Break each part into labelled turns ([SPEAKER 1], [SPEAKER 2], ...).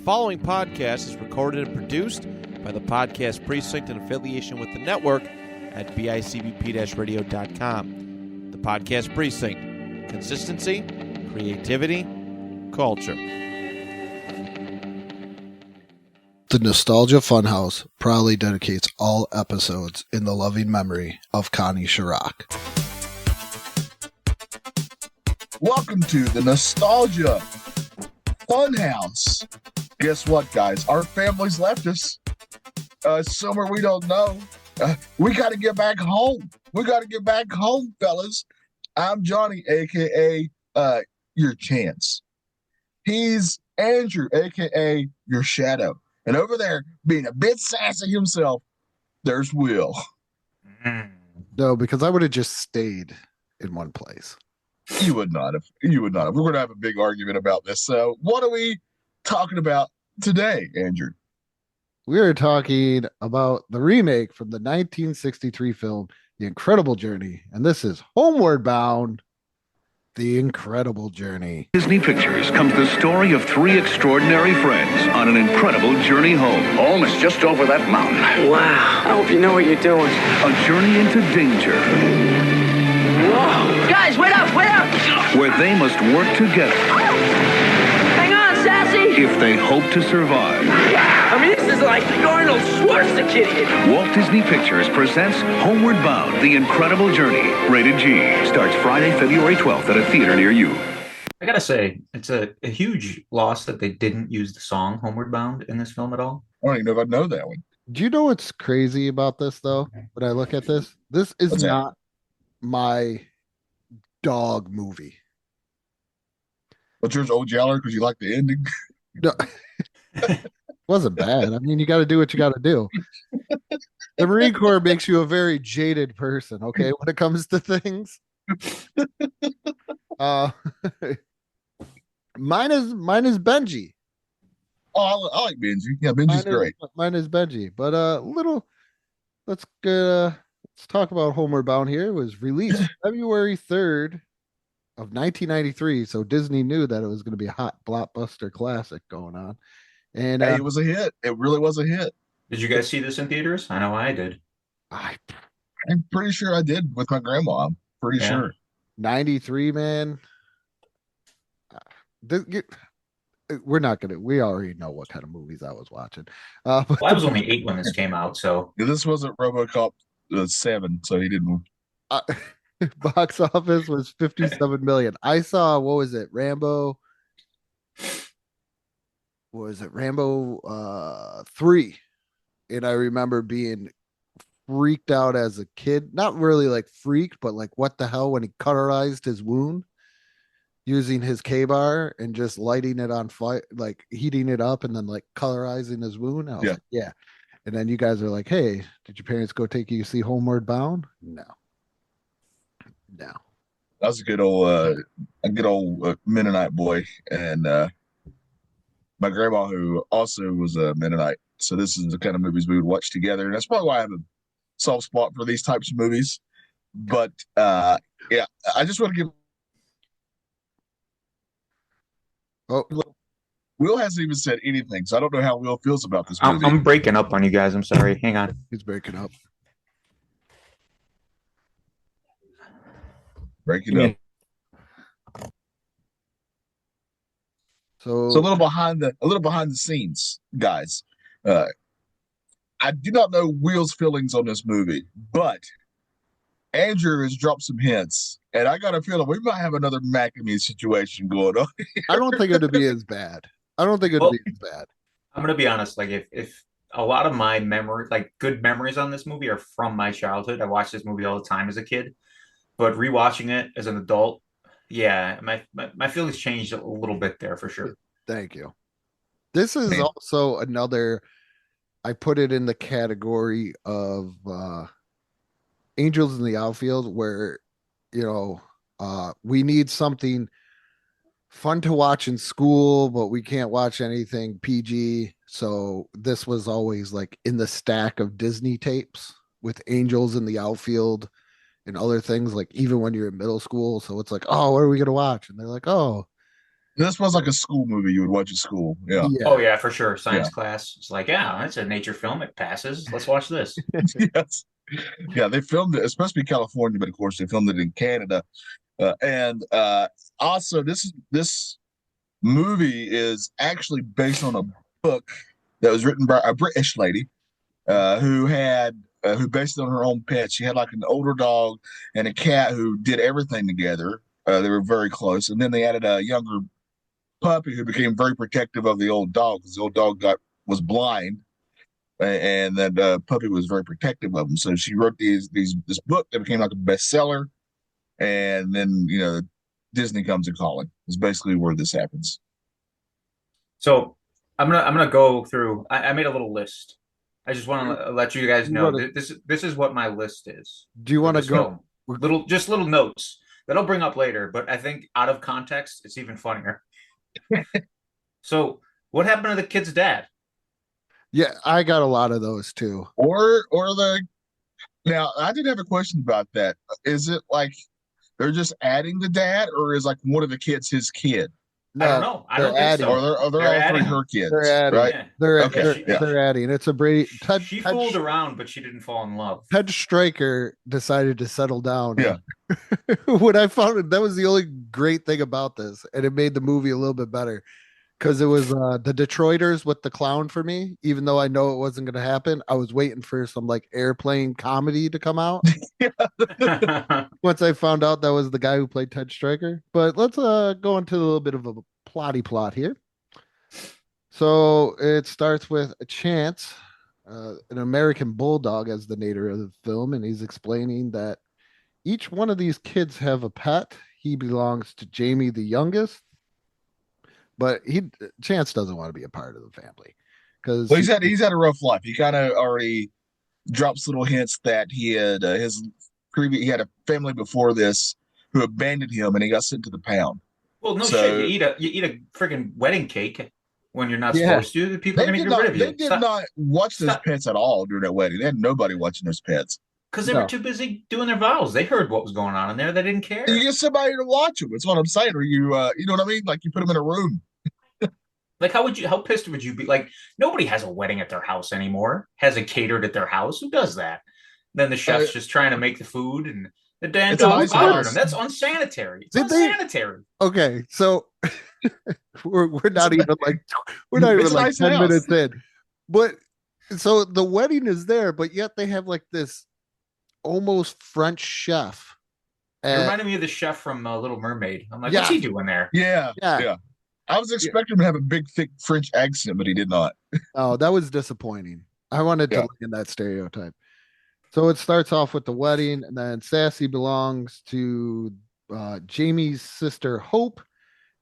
[SPEAKER 1] following podcast is recorded and produced by the Podcast Precinct in affiliation with the network at bicbp-radio.com. The Podcast Precinct. Consistency, creativity, culture.
[SPEAKER 2] The Nostalgia Funhouse proudly dedicates all episodes in the loving memory of Connie Chirac.
[SPEAKER 3] Welcome to the Nostalgia Funhouse. Guess what, guys? Our families left us. Somewhere we don't know. We got to get back home. We got to get back home, fellas. I'm Johnny, a.k.a. Your Chance. He's Andrew, a.k.a. Your Shadow. And over there, being a bit sassy himself, there's Will.
[SPEAKER 2] No, because I would have just stayed in one place.
[SPEAKER 3] You would not have. You would not have. We're going to have a big argument about this. So what are we talking about today, Andrew?
[SPEAKER 2] We are talking about the remake from the 1963 film, The Incredible Journey. And this is Homeward Bound, The Incredible Journey.
[SPEAKER 4] Disney Pictures comes the story of three extraordinary friends on an incredible journey home.
[SPEAKER 5] Home is just over that mountain.
[SPEAKER 6] Wow. I hope you know what you're doing.
[SPEAKER 4] A journey into danger.
[SPEAKER 6] Whoa. Guys, wait up, wait up.
[SPEAKER 4] Where they must work together.
[SPEAKER 6] Hang on, Sassy.
[SPEAKER 4] If they hope to survive.
[SPEAKER 6] I mean, this is like Arnold Schwarzenegger.
[SPEAKER 4] Walt Disney Pictures presents Homeward Bound, The Incredible Journey. Rated G. Starts Friday, February 12th at a theater near you.
[SPEAKER 7] I gotta say, it's a huge loss that they didn't use the song Homeward Bound in this film at all.
[SPEAKER 3] I don't even know if I know that one.
[SPEAKER 2] Do you know what's crazy about this, though? When I look at this, this is not my dog movie.
[SPEAKER 3] But yours Old Yeller because you like the ending?
[SPEAKER 2] No. Wasn't bad. I mean, you got to do what you got to do. The Marine Corps makes you a very jaded person, okay, when it comes to things. Mine is Benji.
[SPEAKER 3] Oh, I like Benji. Yeah, Benji's great.
[SPEAKER 2] Mine is Benji. But let's talk about Homeward Bound here. It was released February 3rd of 1993, so Disney knew that it was going to be a hot blockbuster classic going on. And
[SPEAKER 3] it was a hit. It really was a hit.
[SPEAKER 7] Did you guys see this in theaters? I know I did.
[SPEAKER 3] I'm pretty sure I did with my grandma. I'm pretty sure.
[SPEAKER 2] 93, man. We're not gonna. We already know what kind of movies I was watching.
[SPEAKER 7] Well, I was only 8 when this came out, so
[SPEAKER 3] This wasn't RoboCop 7, so he didn't.
[SPEAKER 2] Box office was 57 million. I saw, what was it, Rambo 3, and I remember being freaked out as a kid. Not really like freaked, but like, what the hell, when he cauterized his wound using his K-bar and just lighting it on fire, like heating it up and then like colorizing his wound. I was like, yeah. And then you guys are like, hey, did your parents go take you to see Homeward Bound? No.
[SPEAKER 3] That was a good old Mennonite boy, and my grandma, who also was a Mennonite. So this is the kind of movies we would watch together, and that's probably why I have a soft spot for these types of movies. But I just want to give. Oh, Will hasn't even said anything, so I don't know how Will feels about this movie.
[SPEAKER 7] I'm breaking up on you guys. I'm sorry. Hang on.
[SPEAKER 2] He's breaking up.
[SPEAKER 3] Breaking up. So a little behind the scenes, guys. I do not know Will's feelings on this movie, but Andrew has dropped some hints, and I got a feeling we might have another Macamee situation going on.
[SPEAKER 2] I don't think it'd be as bad. I'm gonna
[SPEAKER 7] be honest. Like, if a lot of my memory, like good memories on this movie, are from my childhood. I watched this movie all the time as a kid. But rewatching it as an adult, yeah, my feelings changed a little bit there for sure.
[SPEAKER 2] Thank you. This is also another, I put it in the category of Angels in the Outfield, where, we need something fun to watch in school, but we can't watch anything PG. So this was always like in the stack of Disney tapes with Angels in the Outfield and other things, like even when you're in middle school. So it's like, oh, what are we going to watch? And they're like, oh,
[SPEAKER 3] This was like a school movie you would watch at school. Yeah.
[SPEAKER 7] Oh yeah, for sure. Science class. It's like, yeah, that's a nature film. It passes. Let's watch this.
[SPEAKER 3] Yes. Yeah, they filmed it. It's supposed to be California, but of course they filmed it in Canada. And also, this movie is actually based on a book that was written by a British lady who based it on her own pet. She had like an older dog and a cat who did everything together. They were very close, and then they added a younger puppy who became very protective of the old dog because the old dog was blind, and that puppy was very protective of him. So she wrote this book that became like a bestseller, and then Disney comes and calling. Is basically where this happens.
[SPEAKER 7] So I'm gonna go through. I made a little list. I just want to let you guys know this is what my list is.
[SPEAKER 2] Do you want to go
[SPEAKER 7] little notes that I'll bring up later? But I think out of context, it's even funnier. So what happened to the kid's dad?
[SPEAKER 2] Yeah, I got a lot of those too.
[SPEAKER 3] Now I did have a question about that. Is it like they're just adding the dad, or is like one of the kids his kid?
[SPEAKER 7] No, I don't know. I don't think so.
[SPEAKER 3] Or they're all three her kids.
[SPEAKER 2] They're adding.
[SPEAKER 3] Right?
[SPEAKER 2] Yeah. They're adding. It's a Brady.
[SPEAKER 7] She fooled around, but she didn't fall in love.
[SPEAKER 2] Ted Stryker decided to settle down.
[SPEAKER 3] Yeah.
[SPEAKER 2] When I found it, that was the only great thing about this, and it made the movie a little bit better because it was the Detroiters with the clown for me. Even though I know it wasn't going to happen, I was waiting for some like airplane comedy to come out. Once I found out that was the guy who played Ted Stryker. But let's go into a little bit of a plot here. So it starts with a Chance, an American bulldog as the narrator of the film, and he's explaining that each one of these kids have a pet. He belongs to Jamie, the youngest, but Chance doesn't want to be a part of the family because
[SPEAKER 3] he's had a rough life. He kind of already drops little hints that he had he had a family before this who abandoned him, and he got sent to the pound.
[SPEAKER 7] Well, no shit. You eat a freaking wedding cake when you're not supposed to. The people are going to get rid of you.
[SPEAKER 3] They did not watch those pets at all during that wedding. They had nobody watching those pets.
[SPEAKER 7] Because they were too busy doing their vows. They heard what was going on in there. They didn't care.
[SPEAKER 3] You get somebody to watch them. That's what I'm saying. Or you know what I mean? Like you put them in a room.
[SPEAKER 7] Like how pissed would you be? Like nobody has a wedding at their house anymore. Has it catered at their house? Who does that? Then the chef's just trying to make the food and the damn dog bothered him. That's unsanitary. It's unsanitary.
[SPEAKER 2] Okay, so we're not even like 10 minutes in. But so the wedding is there, but yet they have like this almost French chef.
[SPEAKER 7] It reminded me of the chef from Little Mermaid. I'm like, what's he doing there?
[SPEAKER 3] Yeah. I was expecting him to have a big, thick French accent, but he did not.
[SPEAKER 2] Oh, that was disappointing. I wanted to look in that stereotype. So it starts off with the wedding, and then Sassy belongs to Jamie's sister Hope,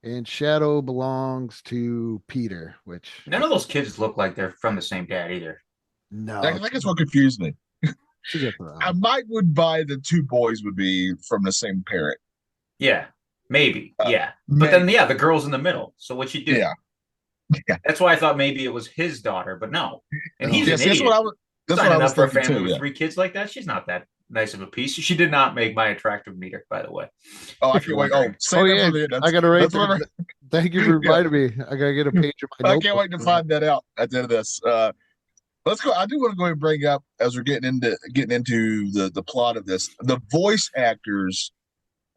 [SPEAKER 2] and Shadow belongs to Peter. Which
[SPEAKER 7] none of those kids look like they're from the same dad either.
[SPEAKER 2] No,
[SPEAKER 3] I think that's what confused me. I would buy the two boys would be from the same parent.
[SPEAKER 7] Yeah, maybe. But then the girl's in the middle. So what you do?
[SPEAKER 3] Yeah.
[SPEAKER 7] That's why I thought maybe it was his daughter, but no. And he's an idiot.
[SPEAKER 3] That's what I was
[SPEAKER 7] for a
[SPEAKER 3] thinking
[SPEAKER 7] family
[SPEAKER 3] too.
[SPEAKER 7] With 3 kids like that. She's not that nice of a piece. She did not make my attractive meter, by the way.
[SPEAKER 3] Oh, I can't wait.
[SPEAKER 2] I gotta write. Thank you for reminding me. I gotta get a page of my.
[SPEAKER 3] I can't wait to find that out at the end of this. Let's go. I do want to go ahead and bring up as we're getting into the plot of this. The voice actors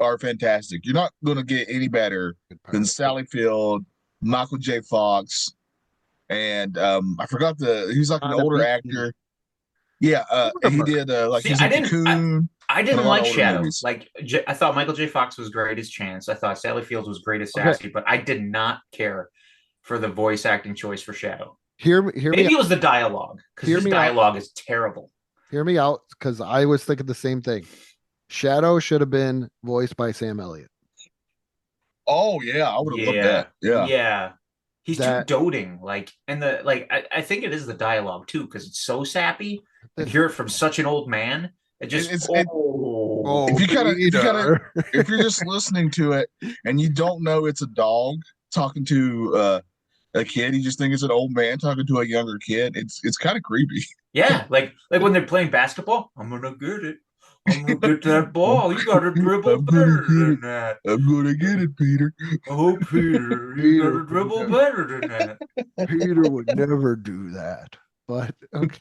[SPEAKER 3] are fantastic. You're not going to get any better than Sally Field, Michael J. Fox, and I forgot he's like an older actor. Yeah, he did he's in Cocoon.
[SPEAKER 7] I didn't like Shadow. Movies. Like I thought Michael J. Fox was great as Chance. I thought Sally Fields was great as Sassy, but I did not care for the voice acting choice for Shadow. Maybe it was the dialogue because his dialogue is terrible.
[SPEAKER 2] Hear me out, because I was thinking the same thing. Shadow should have been voiced by Sam Elliott.
[SPEAKER 3] Oh yeah, I would have loved that.
[SPEAKER 7] Yeah. He's too doting, I think it is the dialogue too, because it's so sappy. And hear it from such an old man. It just if
[SPEAKER 3] you're just listening to it and you don't know it's a dog talking to a kid, you just think it's an old man talking to a younger kid. It's kind of creepy.
[SPEAKER 7] Yeah, like when they're playing basketball, I'm gonna get it. I'm gonna get that ball. You gotta dribble
[SPEAKER 3] I'm gonna
[SPEAKER 7] better
[SPEAKER 3] get
[SPEAKER 7] than
[SPEAKER 3] it.
[SPEAKER 7] that.
[SPEAKER 3] I'm gonna get it, Peter.
[SPEAKER 7] Oh, Peter, you
[SPEAKER 2] Peter.
[SPEAKER 7] gotta dribble better than that.
[SPEAKER 2] Peter would never do that. But okay.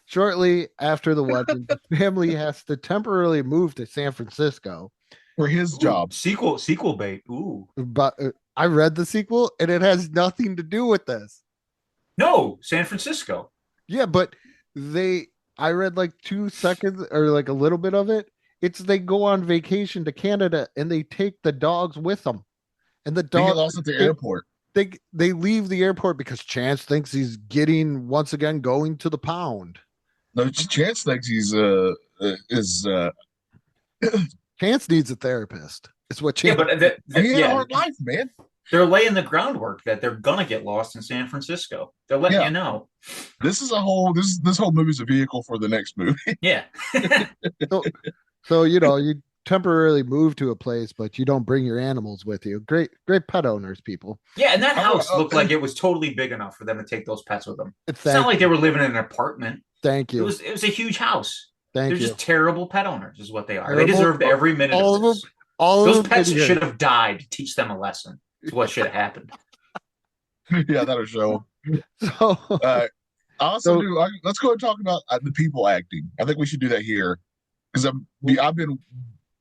[SPEAKER 2] Shortly after the wedding, the family has to temporarily move to San Francisco.
[SPEAKER 3] For his
[SPEAKER 7] Ooh,
[SPEAKER 3] job.
[SPEAKER 7] sequel bait. Ooh.
[SPEAKER 2] But I read the sequel and it has nothing to do with this.
[SPEAKER 7] No, San Francisco.
[SPEAKER 2] Yeah, but I read like 2 seconds or like a little bit of it. It's they go on vacation to Canada and they take the dogs with them. And the
[SPEAKER 3] They get
[SPEAKER 2] dogs
[SPEAKER 3] lost at the airport.
[SPEAKER 2] they leave the airport because Chance thinks he's getting once again going to the pound.
[SPEAKER 3] No, Chance thinks he's
[SPEAKER 2] Chance needs a therapist. It's what
[SPEAKER 7] Yeah,
[SPEAKER 2] Chance.
[SPEAKER 7] but
[SPEAKER 3] he had a hard life, man.
[SPEAKER 7] they're laying the groundwork that they're gonna get lost in San Francisco. They're letting
[SPEAKER 3] Yeah.
[SPEAKER 7] you know.
[SPEAKER 3] This whole movie's a vehicle for the next movie.
[SPEAKER 7] Yeah.
[SPEAKER 2] So you temporarily move to a place, but you don't bring your animals with you. Great pet owners, people.
[SPEAKER 7] Yeah, and that
[SPEAKER 3] Oh,
[SPEAKER 7] house
[SPEAKER 3] oh,
[SPEAKER 7] looked like it was totally big enough for them to take those pets with them. It's
[SPEAKER 2] Thank
[SPEAKER 7] not like
[SPEAKER 2] you.
[SPEAKER 7] they were living in an apartment.
[SPEAKER 2] Thank
[SPEAKER 7] It
[SPEAKER 2] you.
[SPEAKER 7] was a huge house.
[SPEAKER 2] Thank
[SPEAKER 7] They're
[SPEAKER 2] you.
[SPEAKER 7] just terrible pet owners, is what they are.
[SPEAKER 2] Terrible-
[SPEAKER 7] They deserved every minute
[SPEAKER 2] all
[SPEAKER 7] of
[SPEAKER 2] of
[SPEAKER 7] this.
[SPEAKER 2] them. All
[SPEAKER 7] Those
[SPEAKER 2] of them
[SPEAKER 7] pets
[SPEAKER 2] did here.
[SPEAKER 7] should have died to teach them a lesson. It's what should have happened.
[SPEAKER 3] Yeah, that'll show.
[SPEAKER 2] So
[SPEAKER 3] Also, let's go and talk about the people acting. I think we should do that here because I've been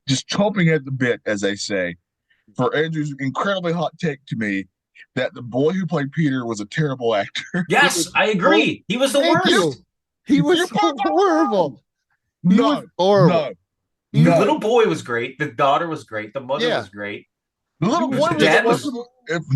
[SPEAKER 3] just chomping at the bit, as they say, for Andrew's incredibly hot take to me that the boy who played Peter was a terrible actor.
[SPEAKER 7] Yes, I agree. He was the
[SPEAKER 2] Thank
[SPEAKER 7] worst.
[SPEAKER 2] you. He was
[SPEAKER 3] You're
[SPEAKER 2] so
[SPEAKER 3] both
[SPEAKER 2] horrible. He
[SPEAKER 3] No,
[SPEAKER 2] was horrible.
[SPEAKER 3] no,
[SPEAKER 2] He
[SPEAKER 7] The
[SPEAKER 3] no.
[SPEAKER 7] little boy was great. The daughter was great. The mother
[SPEAKER 2] Yeah.
[SPEAKER 7] was great.
[SPEAKER 3] The little
[SPEAKER 7] The
[SPEAKER 3] boy
[SPEAKER 7] dad
[SPEAKER 3] was
[SPEAKER 7] was-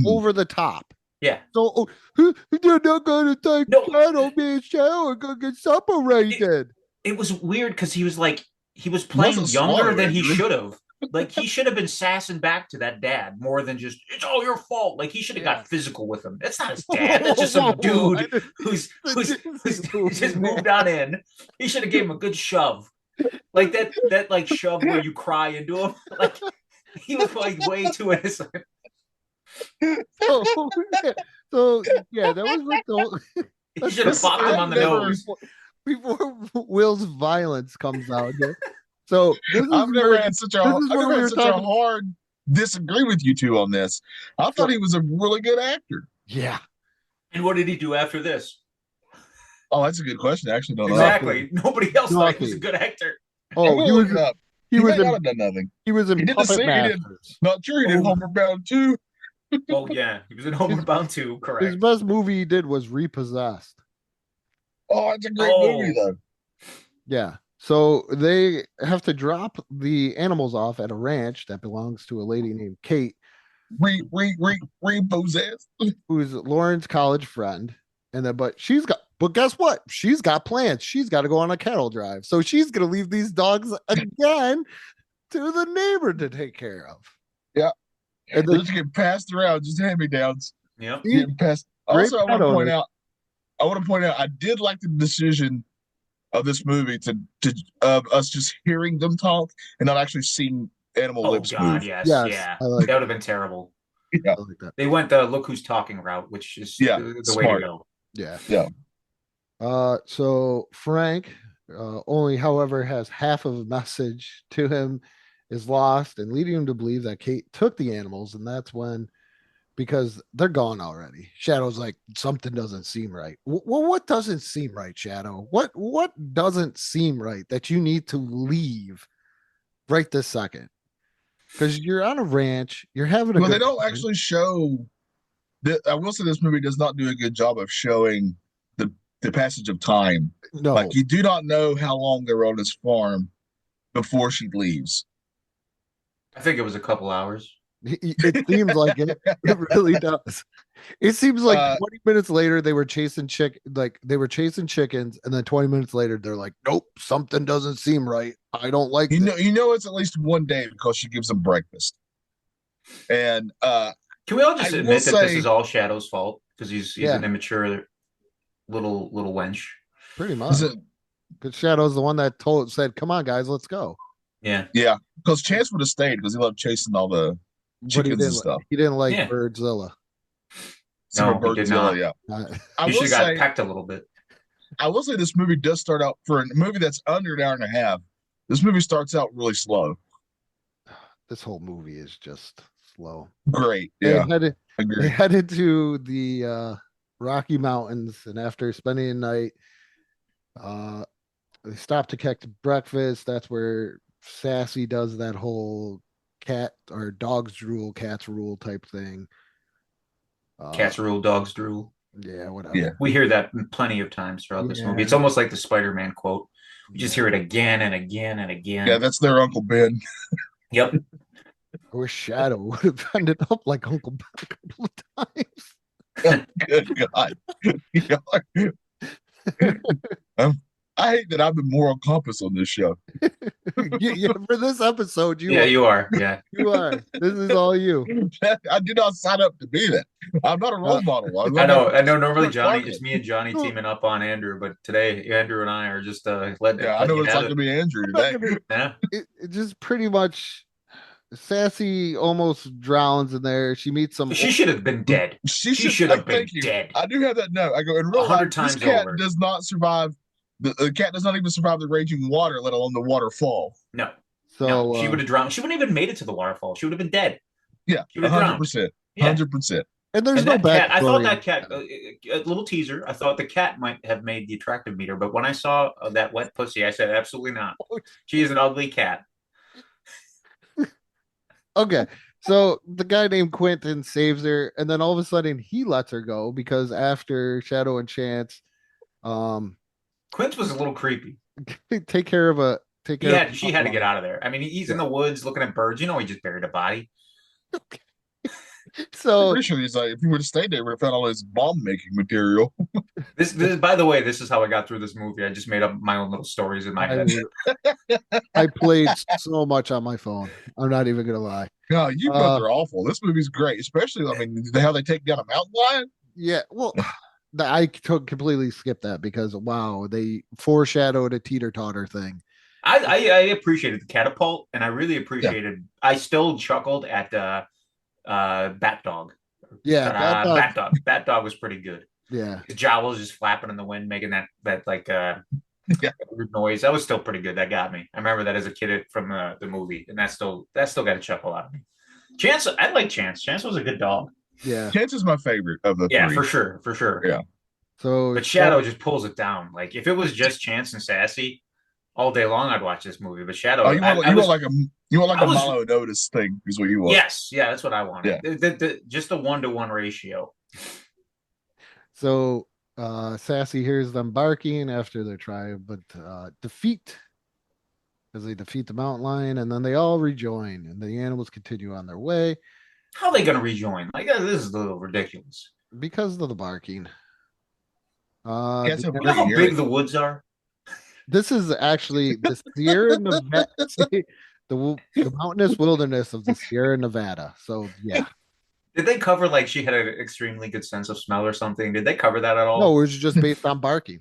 [SPEAKER 2] over the top.
[SPEAKER 7] Yeah.
[SPEAKER 2] So they're not gonna take
[SPEAKER 7] No.
[SPEAKER 2] shadow me shower, go get separated.
[SPEAKER 7] It was weird because he was playing
[SPEAKER 3] wasn't
[SPEAKER 7] younger
[SPEAKER 3] smart,
[SPEAKER 7] than he
[SPEAKER 3] Andrew.
[SPEAKER 7] should have. Like he should have been sassing back to that dad more than just it's all your fault. Like he should have got physical with him. That's not his dad. That's just some dude who's just moved on in. He should have gave him a good shove, like that like shove where you cry into him. Like he was like way too innocent.
[SPEAKER 2] So yeah, that was like the
[SPEAKER 7] He should have bopped him on the nose.
[SPEAKER 2] before Will's violence comes out here. So this is
[SPEAKER 3] I've never
[SPEAKER 2] where-
[SPEAKER 3] had such a
[SPEAKER 2] this is
[SPEAKER 3] I've
[SPEAKER 2] where
[SPEAKER 3] never
[SPEAKER 2] we
[SPEAKER 3] had
[SPEAKER 2] were
[SPEAKER 3] such a
[SPEAKER 2] talking-
[SPEAKER 3] hard disagree with you two on this. I thought he was a really good actor.
[SPEAKER 2] yeah.
[SPEAKER 7] And what did he do after this?
[SPEAKER 3] Oh, that's a good question. I actually don't know.
[SPEAKER 7] Exactly. Nobody else thought he was a
[SPEAKER 2] Nothing.
[SPEAKER 7] good actor.
[SPEAKER 3] I'm
[SPEAKER 2] Oh,
[SPEAKER 3] gonna
[SPEAKER 2] he
[SPEAKER 3] look
[SPEAKER 2] was
[SPEAKER 3] it up.
[SPEAKER 2] he
[SPEAKER 3] He
[SPEAKER 2] was
[SPEAKER 3] may not
[SPEAKER 2] in
[SPEAKER 3] have done nothing.
[SPEAKER 2] he was in
[SPEAKER 3] He did the
[SPEAKER 2] Puppet
[SPEAKER 3] same- he did-
[SPEAKER 2] Masters.
[SPEAKER 3] Not sure he did
[SPEAKER 2] Oh.
[SPEAKER 3] Homeward Bound too.
[SPEAKER 7] Oh yeah, he was in Homeward Bound too.
[SPEAKER 2] His
[SPEAKER 7] Correct.
[SPEAKER 2] best movie he did was Repossessed.
[SPEAKER 3] Oh, it's a great
[SPEAKER 7] Oh.
[SPEAKER 3] movie though.
[SPEAKER 2] Yeah. So they have to drop the animals off at a ranch that belongs to a lady named Kate,
[SPEAKER 3] Repossessed.
[SPEAKER 2] who's Lauren's college friend. And then, but guess what? She's got plans. She's got to go on a cattle drive. So she's going to leave these dogs again to the neighbor to take care of.
[SPEAKER 3] Yeah.
[SPEAKER 2] And
[SPEAKER 3] They're
[SPEAKER 2] then,
[SPEAKER 3] just getting passed around, just hand me downs.
[SPEAKER 7] Yep.
[SPEAKER 3] Getting passed.
[SPEAKER 2] Great
[SPEAKER 3] Also, I
[SPEAKER 2] pet
[SPEAKER 3] want to
[SPEAKER 2] owner.
[SPEAKER 3] point out, I did like the decision of this movie to us just hearing them talk and not actually seeing animal
[SPEAKER 7] Oh
[SPEAKER 3] lips
[SPEAKER 7] god,
[SPEAKER 3] move.
[SPEAKER 7] yes,
[SPEAKER 2] Yes,
[SPEAKER 7] yeah.
[SPEAKER 2] I like
[SPEAKER 7] That would have been terrible.
[SPEAKER 2] I like that.
[SPEAKER 7] They went the look who's talking route, which is
[SPEAKER 3] Yeah,
[SPEAKER 7] the way to
[SPEAKER 3] smart.
[SPEAKER 7] go.
[SPEAKER 2] Yeah.
[SPEAKER 3] Yeah.
[SPEAKER 2] So Frank, only, however, has half of a message to him, is lost and leading him to believe that Kate took the animals. And that's when, because they're gone already. Shadow's like, something doesn't seem right. Well, what doesn't seem right, Shadow? What doesn't seem right that you need to leave right this second? Because you're on a ranch, you're having a
[SPEAKER 3] Well,
[SPEAKER 2] good
[SPEAKER 3] they don't
[SPEAKER 2] time.
[SPEAKER 3] actually show. I will say this movie does not do a good job of showing the passage of time.
[SPEAKER 2] No.
[SPEAKER 3] Like you do not know how long they were on this farm before she leaves.
[SPEAKER 7] I think it was a couple hours.
[SPEAKER 2] It seems like it. It really does. It seems like
[SPEAKER 3] Uh,
[SPEAKER 2] 20 minutes later they were chasing chickens, and then 20 minutes later they're like, nope, something doesn't seem right. I don't like
[SPEAKER 3] You
[SPEAKER 2] this.
[SPEAKER 3] know it's at least one day because she gives them breakfast. And
[SPEAKER 7] Can we all just
[SPEAKER 3] I will
[SPEAKER 7] admit that this
[SPEAKER 3] say-
[SPEAKER 7] is all Shadow's fault because he's
[SPEAKER 2] Yeah.
[SPEAKER 7] an immature little wench?
[SPEAKER 2] Pretty much.
[SPEAKER 3] is it,
[SPEAKER 2] Because Shadow's the one that said, come on, guys, let's go.
[SPEAKER 7] Yeah.
[SPEAKER 3] yeah, because Chance would have stayed because he loved chasing all the
[SPEAKER 2] But
[SPEAKER 3] chickens and stuff.
[SPEAKER 2] he didn't like
[SPEAKER 7] Yeah.
[SPEAKER 2] Birdzilla.
[SPEAKER 3] Super
[SPEAKER 7] No, he did
[SPEAKER 3] Birdzilla,
[SPEAKER 7] not.
[SPEAKER 3] yeah. I
[SPEAKER 7] He
[SPEAKER 3] will
[SPEAKER 7] should have got
[SPEAKER 3] say,
[SPEAKER 7] pecked a little bit.
[SPEAKER 3] I will say this movie does start out for a movie that's under an hour and a half. This movie starts out really slow.
[SPEAKER 2] This whole movie is just slow.
[SPEAKER 3] Great.
[SPEAKER 2] They
[SPEAKER 3] Yeah.
[SPEAKER 2] headed they
[SPEAKER 3] Agree.
[SPEAKER 2] headed to the Rocky Mountains, and after spending the night, uh, they stopped to catch breakfast. That's where Sassy does that whole cat or dogs drool, cats rule type thing.
[SPEAKER 7] Cats rule, dogs drool.
[SPEAKER 2] Yeah, whatever.
[SPEAKER 3] Yeah.
[SPEAKER 7] We hear that plenty of times throughout this movie.
[SPEAKER 2] Yeah.
[SPEAKER 7] It's almost like the Spider-Man quote. We just hear it again and again and again.
[SPEAKER 3] Yeah, that's their Uncle Ben.
[SPEAKER 7] Yep.
[SPEAKER 2] I wish Shadow would have ended up like Uncle Ben a couple of times.
[SPEAKER 3] Good God. I hate that I'm the moral compass on this show.
[SPEAKER 2] Yeah, for this episode,
[SPEAKER 7] You are. Yeah.
[SPEAKER 2] You are. This is all you.
[SPEAKER 3] I did not sign up to be that. I'm not a role model.
[SPEAKER 7] I know. Normally, Johnny,
[SPEAKER 3] Market.
[SPEAKER 7] it's me and Johnny teaming up on Andrew, but today Andrew and I are just letting.
[SPEAKER 3] Yeah, I know what it's like to be Andrew today.
[SPEAKER 7] Yeah.
[SPEAKER 2] It just pretty much Sassy almost drowns in there. She meets some.
[SPEAKER 7] She should have been dead. She should have been dead.
[SPEAKER 3] I do have that note. I go in real
[SPEAKER 7] 100
[SPEAKER 3] life.
[SPEAKER 7] times
[SPEAKER 3] This cat
[SPEAKER 7] over.
[SPEAKER 3] does not survive. The cat does not even survive the raging water, let alone the waterfall.
[SPEAKER 7] No.
[SPEAKER 2] So
[SPEAKER 7] No, she would have drowned. She wouldn't even made it to the waterfall. She would have been dead.
[SPEAKER 3] Yeah,
[SPEAKER 7] She would have drowned.
[SPEAKER 3] 100%.
[SPEAKER 7] Yeah.
[SPEAKER 3] 100%.
[SPEAKER 2] and there's
[SPEAKER 7] And
[SPEAKER 2] no
[SPEAKER 7] that cat, I thought
[SPEAKER 2] backstory.
[SPEAKER 7] that cat, a little teaser, I thought the cat might have made the attractive meter, but when I saw that wet pussy, I said, absolutely not. She is an ugly cat.
[SPEAKER 2] Okay, so the guy named Quentin saves her, and then all of a sudden he lets her go because after Shadow and Chance,
[SPEAKER 7] Quint was a little creepy.
[SPEAKER 2] take care of a take care.
[SPEAKER 7] She had to get out of there. I mean, he's in the woods looking at birds. You know, he just buried a body.
[SPEAKER 3] I'm
[SPEAKER 2] So
[SPEAKER 3] pretty sure he's like, if he would have stayed there, we would have found all his bomb making material.
[SPEAKER 7] This, by the way, this is how I got through this movie. I just made up my own little stories in my head.
[SPEAKER 2] I played so much on my phone. I'm not even gonna lie.
[SPEAKER 3] No, you both are awful. This movie's great, especially, I mean, how they take down a mountain lion.
[SPEAKER 2] Yeah, well, I completely skipped that because wow, they foreshadowed a teeter-totter thing.
[SPEAKER 7] I appreciated the catapult, and I really appreciated. I still chuckled at Bat Dog.
[SPEAKER 2] Yeah,
[SPEAKER 7] Bat Dog was pretty good.
[SPEAKER 2] Yeah,
[SPEAKER 7] His jowl was just flapping in the wind, making that like weird noise. That was still pretty good. That got me. I remember that as a kid from the movie, and that still got a chuckle out of me. Chance, I like Chance. Chance was a good dog.
[SPEAKER 2] yeah.
[SPEAKER 3] Chance is my favorite of the
[SPEAKER 7] Yeah,
[SPEAKER 3] three.
[SPEAKER 7] for sure.
[SPEAKER 3] Yeah.
[SPEAKER 2] So,
[SPEAKER 7] But Shadow just pulls it down. Like if it was just Chance and Sassy all day long, I'd watch this movie. But Shadow,
[SPEAKER 3] Oh, you want like a Milo Notice thing is what you want.
[SPEAKER 7] Yes, yeah, that's what I wanted. Yeah. Just a 1-to-1 ratio.
[SPEAKER 2] So Sassy hears them barking after their tribe, but defeat as they defeat the mountain lion, and then they all rejoin, and the animals continue on their way
[SPEAKER 7] How are they going to rejoin? Like this is a little ridiculous.
[SPEAKER 2] because of the barking.
[SPEAKER 3] Yes,
[SPEAKER 2] the-
[SPEAKER 7] You know how big the woods are?
[SPEAKER 2] This is actually the Sierra Nevada, the mountainous wilderness of the Sierra Nevada. So yeah,
[SPEAKER 7] Did they cover like she had an extremely good sense of smell or something? Did they cover that at all?
[SPEAKER 2] no, it was just based on barking.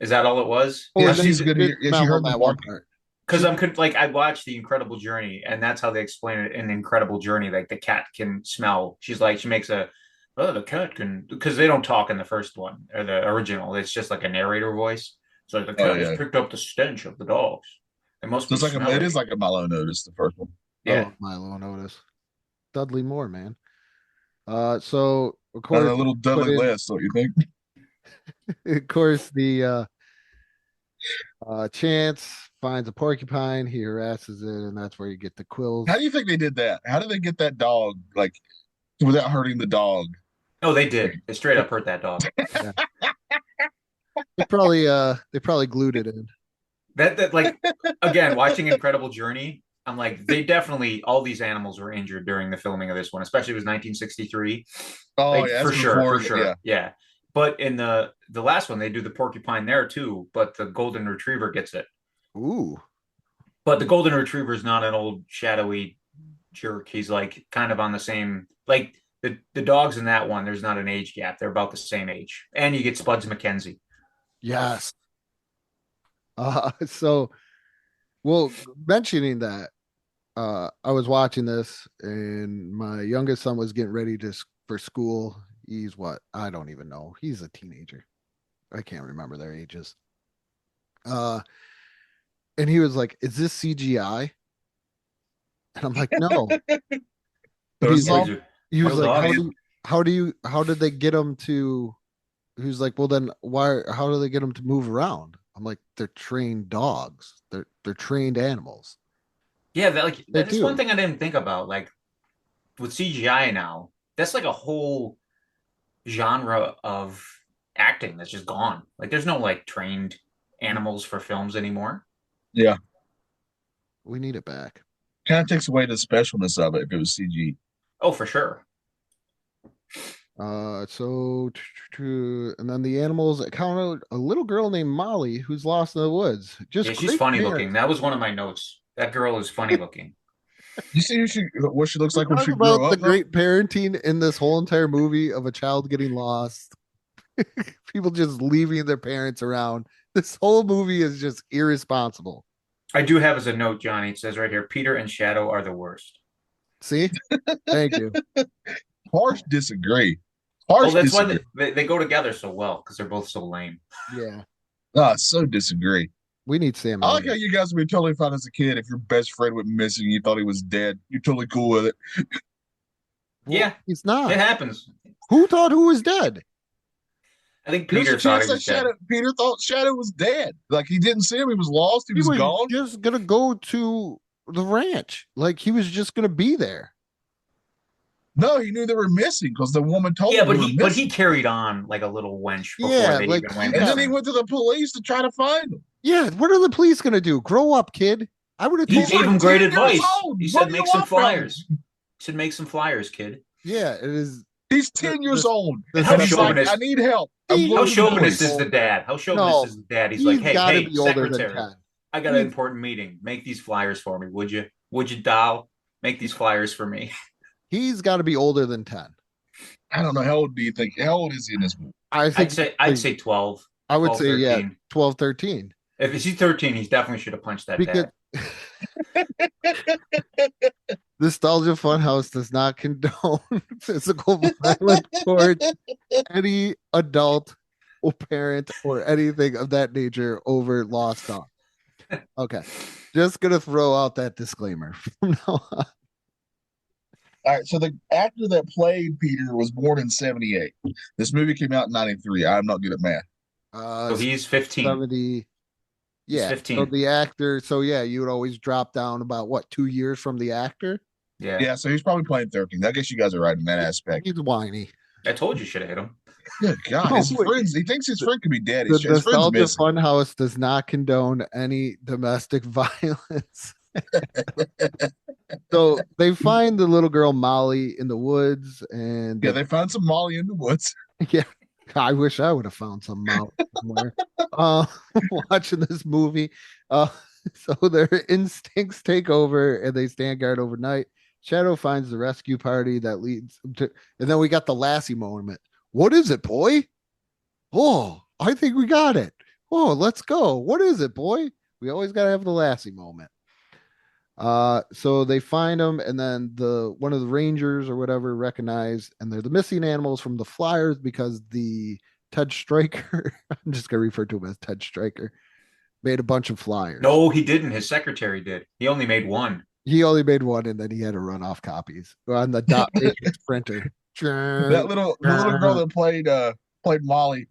[SPEAKER 7] Is that all it was?
[SPEAKER 3] Yeah,
[SPEAKER 2] and then
[SPEAKER 3] she's
[SPEAKER 2] you
[SPEAKER 3] good.
[SPEAKER 2] did
[SPEAKER 3] Yeah, she
[SPEAKER 2] smell
[SPEAKER 3] heard
[SPEAKER 2] on
[SPEAKER 3] the
[SPEAKER 2] that one
[SPEAKER 3] barking.
[SPEAKER 2] part.
[SPEAKER 7] Because I watched The Incredible Journey, and that's how they explain it in The Incredible Journey. Like the cat can smell. She's like, she makes the cat can, because they don't talk in the first one or the original. It's just like a narrator voice. So the cat has picked up the stench of the dogs. It must be
[SPEAKER 3] It
[SPEAKER 7] smelly.
[SPEAKER 3] is like a Milo Notice, the first one.
[SPEAKER 7] Yeah.
[SPEAKER 2] Oh, Milo Notice. Dudley Moore, man. So of
[SPEAKER 3] A
[SPEAKER 2] course,
[SPEAKER 3] little Dudley
[SPEAKER 2] put in-
[SPEAKER 3] List, don't you think?
[SPEAKER 2] of course, the Chance finds a porcupine. He harasses it, and that's where you get the quills.
[SPEAKER 3] How do you think they did that? How did they get that dog like without hurting the dog?
[SPEAKER 7] Oh, they did. They straight up hurt that dog.
[SPEAKER 2] They probably glued it in.
[SPEAKER 7] That like again, watching Incredible Journey, I'm like, they definitely all these animals were injured during the filming of this one, especially it was 1963.
[SPEAKER 3] Oh
[SPEAKER 7] Like,
[SPEAKER 3] yeah,
[SPEAKER 7] for
[SPEAKER 3] that's
[SPEAKER 7] sure,
[SPEAKER 3] before,
[SPEAKER 7] for sure.
[SPEAKER 3] Yeah.
[SPEAKER 7] But in the last one, they do the porcupine there too, but the golden retriever gets it.
[SPEAKER 2] Ooh,
[SPEAKER 7] But the golden retriever is not an old shadowy jerk. He's like kind of on the same, like the dogs in that one, there's not an age gap. They're about the same age. And you get Spuds McKenzie.
[SPEAKER 2] yes. So, well, mentioning that, I was watching this, and my youngest son was getting ready for school. He's what? I don't even know. He's a teenager. I can't remember their ages. And he was like, "Is this CGI?" And I'm like, "No."
[SPEAKER 3] There's
[SPEAKER 2] He's like,
[SPEAKER 3] some,
[SPEAKER 2] he was
[SPEAKER 7] Real
[SPEAKER 2] like,
[SPEAKER 7] dogs.
[SPEAKER 2] how did they get them to? He was like, well, then why? How do they get them to move around? I'm like, they're trained dogs. They're trained animals.
[SPEAKER 7] Yeah,
[SPEAKER 2] They
[SPEAKER 7] that's one
[SPEAKER 2] do.
[SPEAKER 7] thing I didn't think about. Like with CGI now, that's like a whole genre of acting that's just gone. Like there's no like trained animals for films anymore.
[SPEAKER 3] yeah,
[SPEAKER 2] We need it back.
[SPEAKER 3] kind of takes away the specialness of it if it was CG.
[SPEAKER 7] Oh, for sure.
[SPEAKER 2] So and then the animals encounter a little girl named Molly who's lost in the woods. Just
[SPEAKER 7] Yeah, she's
[SPEAKER 2] great
[SPEAKER 7] funny
[SPEAKER 2] parents.
[SPEAKER 7] looking. That was one of my notes. That girl is funny looking.
[SPEAKER 3] You see what she looks like when
[SPEAKER 2] Talk
[SPEAKER 3] she
[SPEAKER 2] about
[SPEAKER 3] grew
[SPEAKER 2] the
[SPEAKER 3] up, though?
[SPEAKER 2] great parenting in this whole entire movie of a child getting lost. People just leaving their parents around. This whole movie is just irresponsible.
[SPEAKER 7] I do have as a note, Johnny. It says right here, Peter and Shadow are the worst.
[SPEAKER 2] See? Thank you.
[SPEAKER 3] Harsh disagree.
[SPEAKER 7] Oh,
[SPEAKER 3] Harsh
[SPEAKER 7] that's why
[SPEAKER 3] disagree.
[SPEAKER 7] they go together so well because they're both so lame.
[SPEAKER 2] Yeah.
[SPEAKER 3] So disagree.
[SPEAKER 2] We need Sam.
[SPEAKER 3] I like how
[SPEAKER 2] Elliott.
[SPEAKER 3] you guys would be totally fine as a kid if your best friend went missing and you thought he was dead. You're totally cool with it.
[SPEAKER 2] Well,
[SPEAKER 7] Yeah,
[SPEAKER 2] he's not.
[SPEAKER 7] it happens.
[SPEAKER 2] Who thought who was dead?
[SPEAKER 7] I think
[SPEAKER 3] There's
[SPEAKER 7] Peter
[SPEAKER 3] a
[SPEAKER 7] thought
[SPEAKER 3] chance
[SPEAKER 7] he
[SPEAKER 3] that
[SPEAKER 7] was dead.
[SPEAKER 3] Shadow, Peter thought Shadow was dead. Like he didn't see him. He was lost. He was gone.
[SPEAKER 2] just gonna go to the ranch. Like he was just gonna be there.
[SPEAKER 3] No, he knew they were missing because the woman told
[SPEAKER 7] Yeah,
[SPEAKER 3] him
[SPEAKER 7] but
[SPEAKER 3] they were
[SPEAKER 7] he
[SPEAKER 3] missing.
[SPEAKER 7] carried on like a little wench before
[SPEAKER 2] Yeah,
[SPEAKER 7] they
[SPEAKER 2] like,
[SPEAKER 7] even went
[SPEAKER 3] And then he
[SPEAKER 7] missing.
[SPEAKER 3] went to the police to try to find him.
[SPEAKER 2] Yeah, what are the police gonna do? Grow up, kid. I would have
[SPEAKER 7] He
[SPEAKER 2] told
[SPEAKER 7] gave
[SPEAKER 3] like
[SPEAKER 7] him great
[SPEAKER 3] 10 years
[SPEAKER 7] advice.
[SPEAKER 3] old.
[SPEAKER 7] He
[SPEAKER 3] What
[SPEAKER 7] said,
[SPEAKER 3] do you
[SPEAKER 7] "Make some
[SPEAKER 3] want from him?"
[SPEAKER 7] flyers." He said, "Make some flyers, kid."
[SPEAKER 2] Yeah, it is.
[SPEAKER 3] He's 10 years old.
[SPEAKER 2] the
[SPEAKER 7] How
[SPEAKER 3] And he's like,
[SPEAKER 7] chauvinist-
[SPEAKER 3] I need help.
[SPEAKER 2] See,
[SPEAKER 3] I'm
[SPEAKER 7] How
[SPEAKER 3] going to the
[SPEAKER 7] chauvinist
[SPEAKER 3] police.
[SPEAKER 7] is the dad? How chauvinist
[SPEAKER 2] No,
[SPEAKER 7] is the dad? He's
[SPEAKER 2] he's
[SPEAKER 7] like, "Hey,
[SPEAKER 2] got to
[SPEAKER 7] hey,
[SPEAKER 2] be older than
[SPEAKER 7] secretary,
[SPEAKER 2] 10.
[SPEAKER 7] I got an
[SPEAKER 2] He's-
[SPEAKER 7] important meeting. Make these flyers for me, would you? Would you, doll? Make these flyers for me."
[SPEAKER 2] He's got to be older than 10.
[SPEAKER 3] I don't know. How old do you think? How old is he in this movie?
[SPEAKER 2] I think
[SPEAKER 7] I'd say 12.
[SPEAKER 2] I would
[SPEAKER 7] 12,
[SPEAKER 2] say
[SPEAKER 7] 13.
[SPEAKER 2] 12, 13.
[SPEAKER 7] If he's 13, he definitely should have punched that
[SPEAKER 2] Because
[SPEAKER 7] dad.
[SPEAKER 2] Nostalgia Funhouse does not condone physical violence towards any adult or parent or anything of that nature over lost dog. Okay. Just gonna throw out that disclaimer from now on.
[SPEAKER 3] All right. So the actor that played Peter was born in 78. This movie came out in 93. I'm not good at math.
[SPEAKER 7] So he's 15.
[SPEAKER 2] 70. Yeah.
[SPEAKER 7] 15.
[SPEAKER 2] So the actor, you would always drop down about what, 2 years from the actor?
[SPEAKER 7] Yeah.
[SPEAKER 3] Yeah. So he's probably playing 13. I guess you guys are right in that aspect.
[SPEAKER 2] He's whiny.
[SPEAKER 7] I told you should have hit him.
[SPEAKER 3] Good God.
[SPEAKER 2] No,
[SPEAKER 3] His
[SPEAKER 2] wait.
[SPEAKER 3] friends, he thinks his friend could be dead.
[SPEAKER 2] The
[SPEAKER 3] His friend's
[SPEAKER 2] Nostalgia
[SPEAKER 3] missing.
[SPEAKER 2] Funhouse does not condone any domestic violence. So they find the little girl Molly in the woods, and
[SPEAKER 3] Yeah, they found some Molly in the woods.
[SPEAKER 2] yeah, I wish I would have found some Molly somewhere. Watching this movie, so their instincts take over, and they stand guard overnight. Shadow finds the rescue party that leads to, and then we got the Lassie moment. What is it, boy? Oh, I think we got it. Oh, let's go. What is it, boy? We always got to have the Lassie moment. So they find them, and then one of the rangers or whatever recognize, and they're the missing animals from the flyers because the Ted Striker, I'm just gonna refer to him as Ted Striker, made a bunch of flyers.
[SPEAKER 7] No, he didn't. His secretary did. He only made one.
[SPEAKER 2] He only made one, and then he had to run off copies on the dot matrix printer.
[SPEAKER 3] The little girl that played Molly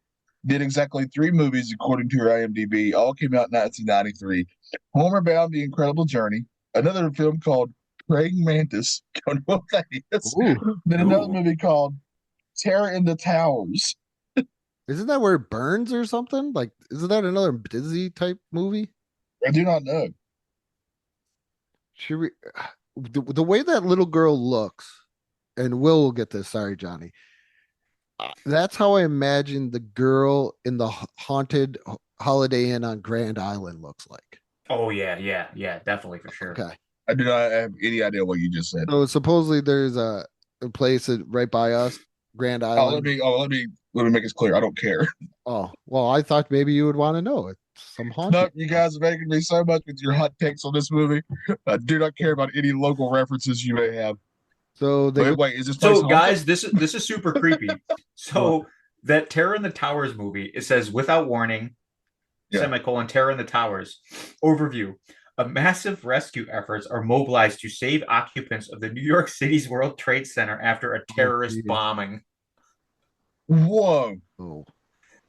[SPEAKER 3] did exactly 3 movies according to her IMDb. All came out in 1993. Homeward Bound: The Incredible Journey. Another film called Praying Mantis. Don't know what that is.
[SPEAKER 2] Ooh.
[SPEAKER 3] Then another
[SPEAKER 7] Ooh.
[SPEAKER 3] movie called Terror in the Towers.
[SPEAKER 2] Isn't that where it burns or something? Like, isn't that another Disney type movie?
[SPEAKER 3] I do not know.
[SPEAKER 2] Should we? The way that little girl looks, and will get this. Sorry, Johnny. That's how I imagine the girl in the haunted Holiday Inn on Grand Island looks like.
[SPEAKER 7] Oh, yeah, definitely for sure.
[SPEAKER 2] Okay.
[SPEAKER 3] I do not have any idea what you just said.
[SPEAKER 2] So supposedly there's a place right by us, Grand Island.
[SPEAKER 3] Let me make this clear. I don't care.
[SPEAKER 2] Oh, well, I thought maybe you would want to know it. Some haunted.
[SPEAKER 3] No, you guys are making me so much with your hot takes on this movie. I do not care about any local references you may have.
[SPEAKER 2] So they
[SPEAKER 3] Wait, is this place
[SPEAKER 7] So,
[SPEAKER 3] haunted?
[SPEAKER 7] guys, this is super creepy. So that Terror in the Towers movie, it says without warning,
[SPEAKER 3] Yeah.
[SPEAKER 7] semicolon, terror in the towers. Overview. A massive rescue efforts are mobilized to save occupants of the New York City's World Trade Center after a terrorist
[SPEAKER 2] geez.
[SPEAKER 7] bombing.
[SPEAKER 3] Whoa.
[SPEAKER 2] Oh.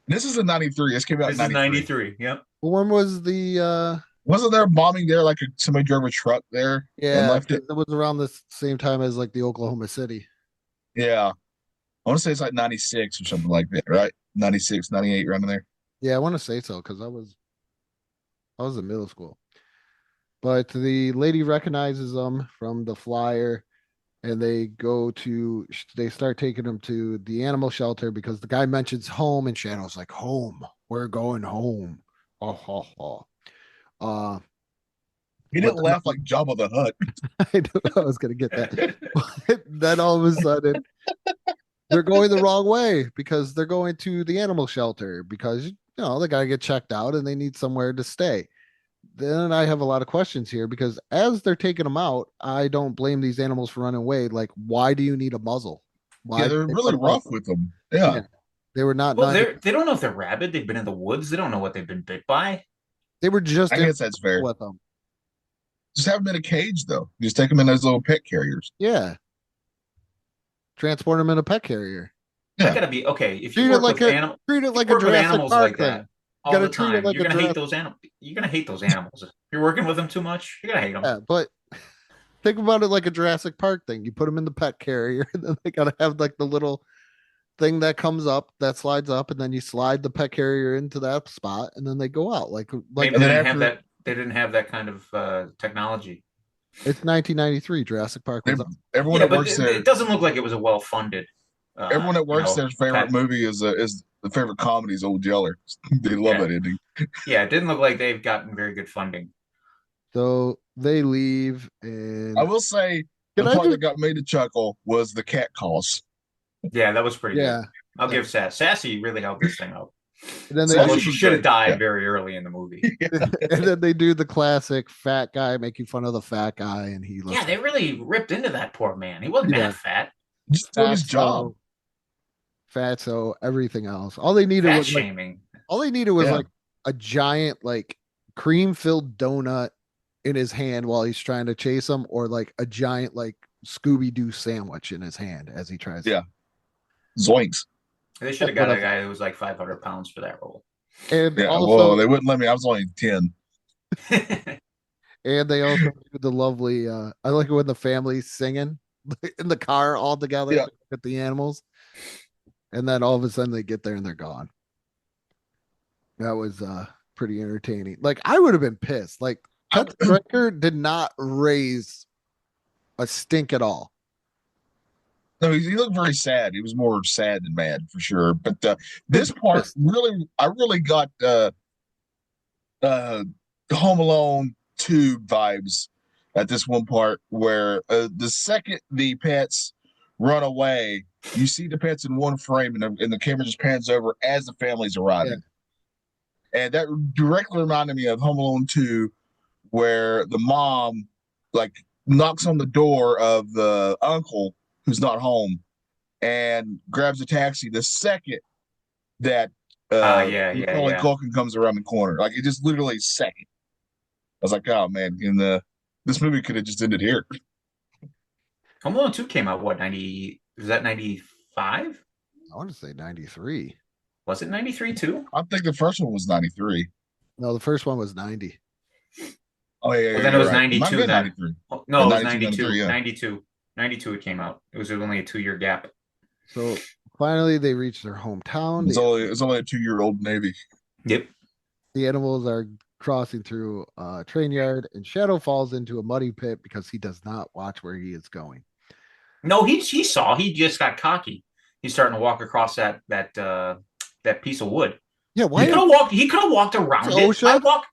[SPEAKER 3] This is in 93. This came out
[SPEAKER 7] This
[SPEAKER 3] in
[SPEAKER 7] is 93. Yep.
[SPEAKER 2] When was the
[SPEAKER 3] Wasn't there a bombing there? Like somebody drove a truck there and
[SPEAKER 2] yeah,
[SPEAKER 3] left it?
[SPEAKER 2] it was around the same time as like the Oklahoma City.
[SPEAKER 3] Yeah. I want to say it's like 96 or something like that, right? 96, 98, around in there.
[SPEAKER 2] Yeah, I want to say so because I was in middle school. But the lady recognizes them from the flyer, and they start taking them to the animal shelter because the guy mentions home, and Shadow's like, home, we're going home. Oh, ho, ho.
[SPEAKER 3] He didn't laugh like Jabba the Hutt.
[SPEAKER 2] I knew I was gonna get that. But then all of a sudden, they're going the wrong way because they're going to the animal shelter because they gotta get checked out and they need somewhere to stay. Then I have a lot of questions here because as they're taking them out, I don't blame these animals for running away. Like, why do you need a muzzle? Why
[SPEAKER 3] Yeah, they're
[SPEAKER 2] did they
[SPEAKER 3] really
[SPEAKER 2] put a
[SPEAKER 3] rough
[SPEAKER 2] muzzle?
[SPEAKER 3] with them. Yeah.
[SPEAKER 2] They were not.
[SPEAKER 7] Well, they don't know if they're rabid. They've been in the woods. They don't know what they've been bit by.
[SPEAKER 2] They were just
[SPEAKER 3] I guess that's fair.
[SPEAKER 2] with them.
[SPEAKER 3] Just have them in a cage, though. Just take them in those little pet carriers.
[SPEAKER 2] Yeah. Transport them in a pet carrier.
[SPEAKER 3] Yeah.
[SPEAKER 7] That gotta be okay. If you
[SPEAKER 2] Treat it
[SPEAKER 7] work
[SPEAKER 2] like
[SPEAKER 7] with animals,
[SPEAKER 2] treat it like a
[SPEAKER 7] work with
[SPEAKER 2] Jurassic
[SPEAKER 7] animals
[SPEAKER 2] Park
[SPEAKER 7] like
[SPEAKER 2] thing.
[SPEAKER 7] that all
[SPEAKER 2] Gotta
[SPEAKER 7] the
[SPEAKER 2] treat it
[SPEAKER 7] time,
[SPEAKER 2] like
[SPEAKER 7] you're
[SPEAKER 2] a
[SPEAKER 7] gonna hate
[SPEAKER 2] Jurassic-
[SPEAKER 7] those animals. You're gonna hate those animals. If you're working with them too much, you're gonna hate them.
[SPEAKER 2] Yeah, but think about it like a Jurassic Park thing. You put them in the pet carrier, and then they gotta have like the little thing that comes up that slides up, and then you slide the pet carrier into that spot, and then they go out. Like
[SPEAKER 7] Maybe
[SPEAKER 3] and
[SPEAKER 7] they
[SPEAKER 3] then
[SPEAKER 7] didn't have
[SPEAKER 3] after-
[SPEAKER 7] that. They didn't have that kind of technology.
[SPEAKER 2] it's 1993. Jurassic Park was up.
[SPEAKER 3] Everyone
[SPEAKER 7] Yeah,
[SPEAKER 3] that
[SPEAKER 7] but
[SPEAKER 3] works
[SPEAKER 7] it
[SPEAKER 3] there,
[SPEAKER 7] doesn't look like it was a well-funded.
[SPEAKER 3] everyone that works there's favorite
[SPEAKER 7] pet.
[SPEAKER 3] movie is the favorite comedy is Old Yeller. They love
[SPEAKER 7] Yeah.
[SPEAKER 3] that ending.
[SPEAKER 7] Yeah, it didn't look like they've gotten very good funding.
[SPEAKER 2] So they leave, and
[SPEAKER 3] I will say the
[SPEAKER 2] Can I
[SPEAKER 3] part
[SPEAKER 2] do-
[SPEAKER 3] that got me to chuckle was the cat calls.
[SPEAKER 7] Yeah, that was pretty
[SPEAKER 2] yeah,
[SPEAKER 7] good. I'll give Sassy really helped this thing out.
[SPEAKER 2] and then they
[SPEAKER 3] So-
[SPEAKER 7] Although
[SPEAKER 3] do-
[SPEAKER 7] she should have died
[SPEAKER 3] Yeah.
[SPEAKER 7] very early in the movie.
[SPEAKER 2] and then they do the classic fat guy making fun of the fat guy, and he looks
[SPEAKER 7] Yeah, they really ripped into that poor man. He wasn't
[SPEAKER 2] Yeah.
[SPEAKER 7] that fat.
[SPEAKER 3] Just doing his
[SPEAKER 2] fatso,
[SPEAKER 3] job.
[SPEAKER 2] fatso, everything else. All they needed
[SPEAKER 7] Fat
[SPEAKER 2] was like,
[SPEAKER 7] shaming.
[SPEAKER 3] Yeah.
[SPEAKER 2] like a giant like cream filled donut in his hand while he's trying to chase him, or like a giant like Scooby Doo sandwich in his hand as he tries.
[SPEAKER 3] Yeah. Zoinks.
[SPEAKER 7] They should have got a guy who was like 500 pounds for that role.
[SPEAKER 2] And
[SPEAKER 3] Yeah.
[SPEAKER 2] also,
[SPEAKER 3] Well, they wouldn't let me. I was only 10.
[SPEAKER 2] and they also do the lovely. I like it when the family's singing in the car all together
[SPEAKER 3] Yeah.
[SPEAKER 2] with the animals, and then all of a sudden they get there and they're gone. That was pretty entertaining. Like I would have been pissed. Like Ted Striker did not raise a stink at all.
[SPEAKER 3] No, he looked very sad. He was more sad than mad for sure. But this part really, I really got Home Alone 2 vibes at this one part where the second the pets run away, you see the pets in one frame and the camera just pans over as the family's arriving. And that directly reminded me of Home Alone 2, where the mom like knocks on the door of the uncle who's not home and grabs a taxi the second that Macaulay Culkin comes around the corner. Like it just literally a second. I was like, oh man, this movie could have just ended here.
[SPEAKER 7] Home Alone 2 came out, what, 90? Was that 95?
[SPEAKER 2] I want to say 93.
[SPEAKER 7] Was it 93 too?
[SPEAKER 3] I think the first one was 93.
[SPEAKER 2] No, the first one was 90.
[SPEAKER 3] Oh, yeah.
[SPEAKER 7] Well, then it was 92
[SPEAKER 3] Might have been
[SPEAKER 7] then.
[SPEAKER 3] 93.
[SPEAKER 7] Oh, no, it was
[SPEAKER 3] 92,
[SPEAKER 7] 92.
[SPEAKER 3] yeah.
[SPEAKER 7] 92. 92 it came out. It was only a 2-year gap.
[SPEAKER 2] So finally they reach their hometown.
[SPEAKER 3] It's only a 2-year-old Navy.
[SPEAKER 7] Yep.
[SPEAKER 2] The animals are crossing through a train yard, and Shadow falls into a muddy pit because he does not watch where he is going.
[SPEAKER 7] No, he saw. He just got cocky. He's starting to walk across that piece of wood.
[SPEAKER 2] Yeah, why?
[SPEAKER 7] He could have walked around
[SPEAKER 2] Where's
[SPEAKER 7] it.
[SPEAKER 2] OSHA?
[SPEAKER 7] Why walk?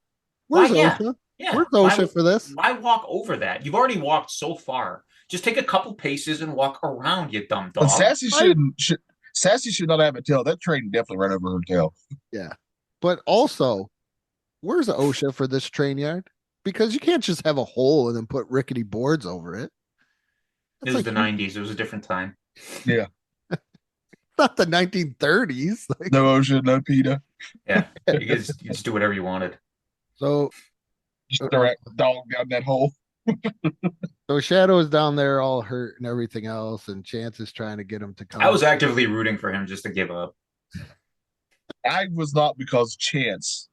[SPEAKER 2] Where's
[SPEAKER 7] why- yeah.
[SPEAKER 2] OSHA?
[SPEAKER 7] Yeah.
[SPEAKER 2] Where's OSHA for this?
[SPEAKER 7] Why walk over that? You've already walked so far. Just take a couple paces and walk around, you dumb dog.
[SPEAKER 3] But Sassy should not have a tail. That train definitely ran over her tail.
[SPEAKER 2] Yeah. But also, where's OSHA for this train yard? Because you can't just have a hole and then put rickety boards over it.
[SPEAKER 7] It was the 90s. It was a different time.
[SPEAKER 3] Yeah.
[SPEAKER 2] Not the 1930s. Like,
[SPEAKER 3] No OSHA, no PETA.
[SPEAKER 7] Yeah, you just do whatever you wanted.
[SPEAKER 2] So
[SPEAKER 3] Just throw that dog down that hole.
[SPEAKER 2] so Shadow is down there all hurt and everything else, and Chance is trying to get him to come.
[SPEAKER 7] I was actively rooting for him just to give up.
[SPEAKER 3] I was not because Chance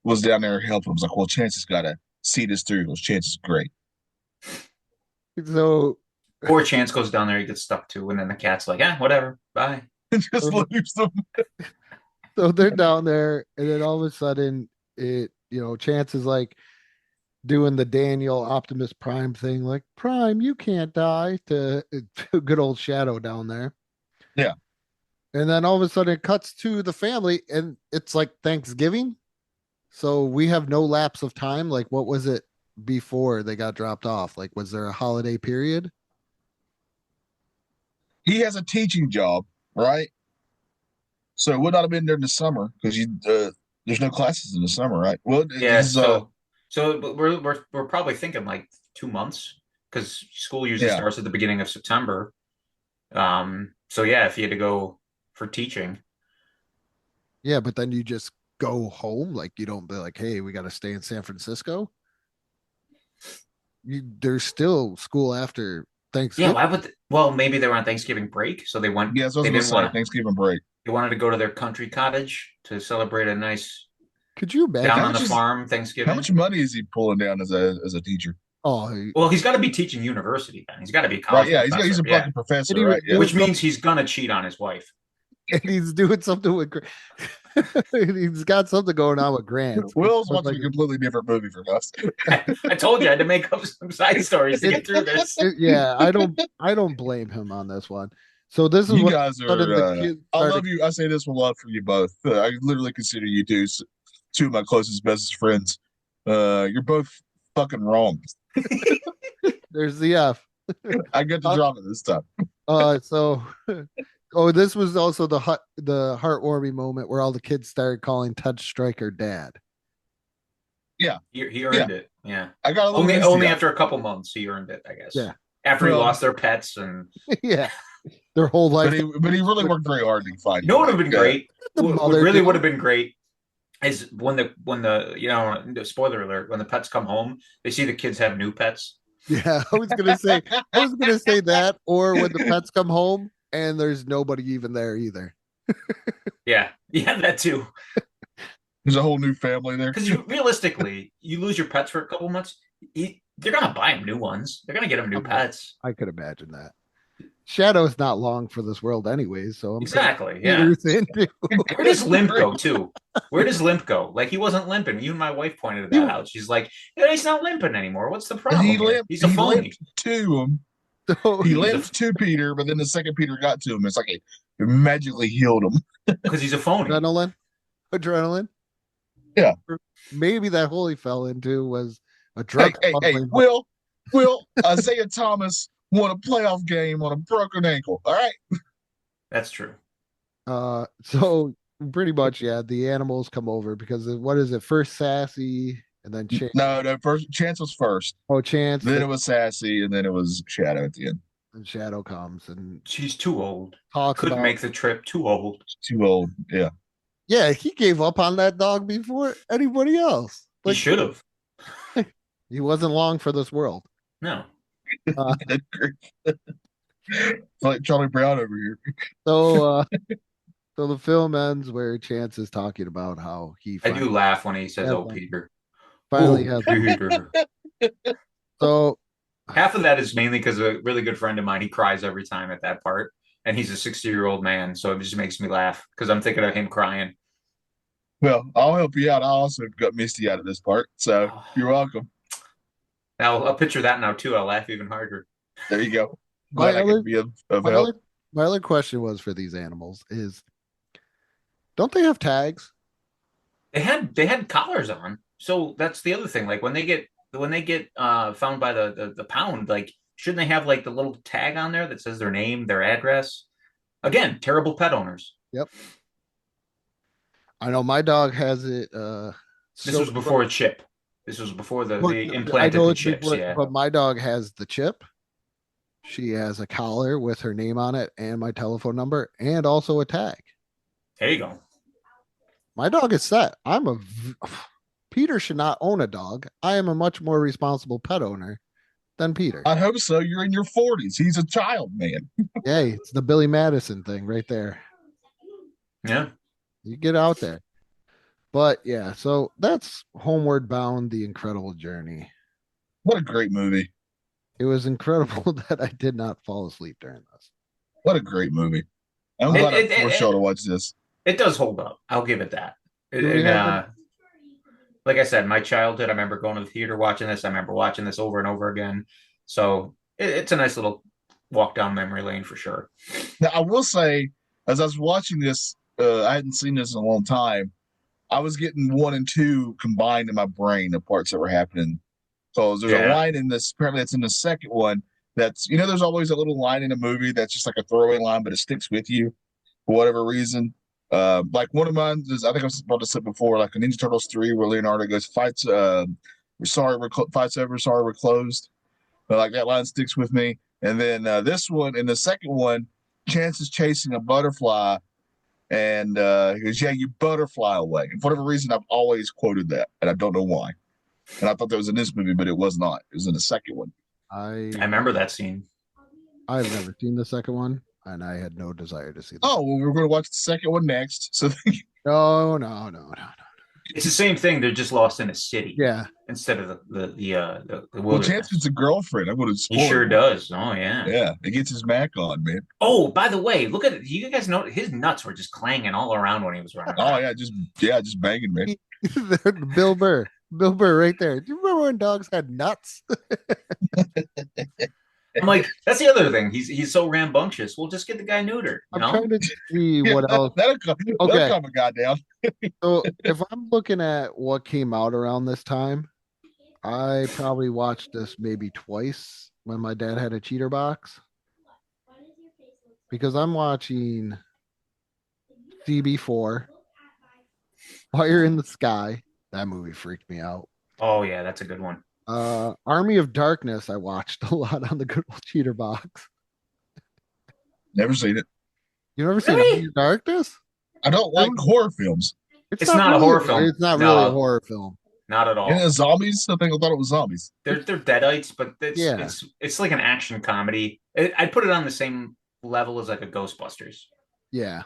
[SPEAKER 3] was down there helping. I was like, well, Chance has got to see this through. Because Chance is great.
[SPEAKER 2] So
[SPEAKER 7] Or Chance goes down there, he gets stuck too, and then the cat's like, whatever, bye.
[SPEAKER 3] Just leaves them.
[SPEAKER 2] so they're down there, and then all of a sudden, Chance is like doing the Daniel Optimus Prime thing, like Prime, you can't die to good old Shadow down there.
[SPEAKER 3] Yeah.
[SPEAKER 2] And then all of a sudden it cuts to the family and it's like Thanksgiving. So we have no lapse of time. Like, what was it before they got dropped off? Like, was there a holiday period?
[SPEAKER 3] He has a teaching job, right? So it would not have been during the summer because there's no classes in the summer, right? Well,
[SPEAKER 7] Yeah, so but we're probably thinking like 2 months because school usually starts at the beginning of September. So yeah, if you had to go for teaching.
[SPEAKER 2] Yeah, but then you just go home. Like, you don't be like, hey, we got to stay in San Francisco. There's still school after Thanksgiving.
[SPEAKER 7] Yeah, why would well, maybe they were on Thanksgiving break, so they went.
[SPEAKER 3] Yeah, so I was
[SPEAKER 7] they
[SPEAKER 3] going to
[SPEAKER 7] didn't
[SPEAKER 3] say
[SPEAKER 7] want
[SPEAKER 3] Thanksgiving break.
[SPEAKER 7] They wanted to go to their country cottage to celebrate a nice
[SPEAKER 2] Could you imagine?
[SPEAKER 7] down on the farm Thanksgiving.
[SPEAKER 3] How much money is he pulling down as a teacher?
[SPEAKER 2] Oh,
[SPEAKER 7] Well, he's got to be teaching university then. He's got to be a
[SPEAKER 3] Right,
[SPEAKER 7] college
[SPEAKER 3] yeah,
[SPEAKER 7] professor.
[SPEAKER 3] he's a fucking professor, right? Yeah.
[SPEAKER 7] Which means he's gonna cheat on his wife.
[SPEAKER 2] and he's doing something with he's got something going on with Grant.
[SPEAKER 3] Will's watching a completely different movie from us.
[SPEAKER 7] I told you I had to make up some side stories to get through this.
[SPEAKER 2] Yeah, I don't blame him on this one. So this is
[SPEAKER 3] You
[SPEAKER 2] what
[SPEAKER 3] guys are. I love you. I say this with love for you both. I literally consider you two of my closest, bestest friends. You're both fucking wrong.
[SPEAKER 2] There's the F.
[SPEAKER 3] I get the drama this time.
[SPEAKER 2] So this was also the heartwarming moment where all the kids started calling Touch Striker dad.
[SPEAKER 3] Yeah,
[SPEAKER 7] he earned it. Yeah,
[SPEAKER 3] I got a little
[SPEAKER 7] only after a couple months he earned it, I guess.
[SPEAKER 2] Yeah,
[SPEAKER 7] after he lost their pets and
[SPEAKER 2] yeah, their whole life.
[SPEAKER 3] But he really worked very hard to find.
[SPEAKER 7] You know what would have been great? What really would have been great is when the spoiler alert, when the pets come home, they see the kids have new pets.
[SPEAKER 2] Yeah, I was gonna say that, or when the pets come home and there's nobody even there either.
[SPEAKER 7] Yeah, that too.
[SPEAKER 3] There's a whole new family there.
[SPEAKER 7] Because realistically, you lose your pets for a couple months, they're gonna buy them new ones. They're gonna get them new pets.
[SPEAKER 2] I could imagine that. Shadow's not long for this world anyways, so
[SPEAKER 7] exactly. Yeah. Where does Limp go too? Where does Limp go? Like, he wasn't limping. You and my wife pointed that out. She's like, yeah, he's not limping anymore. What's the problem? He's a phony.
[SPEAKER 3] Limped to him. He limped to Peter, but then the second Peter got to him, it's like it magically healed him.
[SPEAKER 7] Because he's a phony.
[SPEAKER 2] Adrenaline.
[SPEAKER 3] Yeah.
[SPEAKER 2] Maybe that hole he fell into was a drug.
[SPEAKER 3] Hey, Will, Isaiah Thomas won a playoff game on a broken ankle. All right.
[SPEAKER 7] That's true.
[SPEAKER 2] So pretty much, yeah, the animals come over because what is it? First Sassy and then Chance.
[SPEAKER 3] No, first Chance was first.
[SPEAKER 2] Oh, Chance.
[SPEAKER 3] Then it was Sassy, and then it was Shadow at the end.
[SPEAKER 2] And Shadow comes and
[SPEAKER 7] she's too old.
[SPEAKER 2] Couldn't
[SPEAKER 7] make the trip. Too old.
[SPEAKER 3] Too old. Yeah.
[SPEAKER 2] Yeah, he gave up on that dog before anybody else.
[SPEAKER 7] Like, he should have.
[SPEAKER 2] He wasn't long for this world.
[SPEAKER 7] No.
[SPEAKER 3] Like Charlie Brown over here.
[SPEAKER 2] So the film ends where Chance is talking about how he.
[SPEAKER 7] I do laugh when he says, "Oh, Peter."
[SPEAKER 2] Finally has
[SPEAKER 7] Peter.
[SPEAKER 2] So
[SPEAKER 7] half of that is mainly because a really good friend of mine, he cries every time at that part, and he's a 60-year-old man, so it just makes me laugh because I'm thinking of him crying.
[SPEAKER 3] Well, I'll help you out. I also got Misty out of this part, so you're welcome.
[SPEAKER 7] Now I'll picture that now too. I'll laugh even harder.
[SPEAKER 3] There you go.
[SPEAKER 2] My
[SPEAKER 3] Glad I can be of help.
[SPEAKER 2] My other question was for these animals is, don't they have tags?
[SPEAKER 7] They had collars on, so that's the other thing. Like when they get found by the pound, like shouldn't they have like the little tag on there that says their name, their address? Again, terrible pet owners.
[SPEAKER 2] Yep. I know my dog has it.
[SPEAKER 7] This was before a chip. This was before they implanted the chips. Yeah.
[SPEAKER 2] But my dog has the chip. She has a collar with her name on it and my telephone number and also a tag.
[SPEAKER 7] There you go.
[SPEAKER 2] My dog is set. Peter should not own a dog. I am a much more responsible pet owner than Peter.
[SPEAKER 3] I hope so. You're in your 40s. He's a child, man.
[SPEAKER 2] Hey, it's the Billy Madison thing right there.
[SPEAKER 7] Yeah.
[SPEAKER 2] You get out there. But yeah, so that's Homeward Bound, The Incredible Journey.
[SPEAKER 3] What a great movie.
[SPEAKER 2] It was incredible that I did not fall asleep during this.
[SPEAKER 3] What a great movie. I'm glad I forced y'all to watch this.
[SPEAKER 7] It does hold up. I'll give it that. Like I said, my childhood, I remember going to the theater watching this. I remember watching this over and over again. So it's a nice little walk down memory lane for sure.
[SPEAKER 3] Now, I will say, as I was watching this, I hadn't seen this in a long time. I was getting 1 and 2 combined in my brain, the parts that were happening. So there's a line in this, apparently it's in the second one, that's, there's always a little line in a movie that's just like a throwaway line, but it sticks with you for whatever reason. Like one of mine is, I think I was about to say before, like a Ninja Turtles 3 where Leonardo goes, fights over, sorry, we're closed. But like that line sticks with me. And then this one, in the second one, Chance is chasing a butterfly, and he goes, "Yeah, you butterfly away." And for whatever reason, I've always quoted that, and I don't know why. And I thought that was in this movie, but it was not. It was in the second one.
[SPEAKER 2] I
[SPEAKER 7] remember that scene.
[SPEAKER 2] I've never seen the second one, and I had no desire to see that.
[SPEAKER 3] Oh, well, we're going to watch the second one next. So
[SPEAKER 2] no.
[SPEAKER 7] It's the same thing. They're just lost in a city.
[SPEAKER 2] Yeah.
[SPEAKER 7] Instead of the
[SPEAKER 3] well, Chance is a girlfriend. I'm going to spoil.
[SPEAKER 7] He sure does. Oh yeah.
[SPEAKER 3] Yeah, it gets his Mac on, man.
[SPEAKER 7] Oh, by the way, look at it. You guys know his nuts were just clanging all around when he was running.
[SPEAKER 3] Oh yeah, just banging, man.
[SPEAKER 2] Bill Burr right there. Do you remember when dogs had nuts?
[SPEAKER 7] I'm like, that's the other thing. He's so rambunctious. We'll just get the guy neutered.
[SPEAKER 2] I'm trying to see what else.
[SPEAKER 3] That'll calm a guy down.
[SPEAKER 2] So if I'm looking at what came out around this time, I probably watched this maybe twice when my dad had a cheater box. Because I'm watching CB4, Fire in the Sky. That movie freaked me out.
[SPEAKER 7] Oh yeah, that's a good one.
[SPEAKER 2] Army of Darkness, I watched a lot on the good old cheater box.
[SPEAKER 3] Never seen it.
[SPEAKER 2] You never seen Army of Darkness?
[SPEAKER 3] I don't like horror films.
[SPEAKER 7] It's not a horror film.
[SPEAKER 2] It's not really a horror film.
[SPEAKER 7] Not at all.
[SPEAKER 3] And zombies? I thought it was zombies.
[SPEAKER 7] They're deadites, but it's like an action comedy. I'd put it on the same level as like a Ghostbusters.
[SPEAKER 2] Yeah.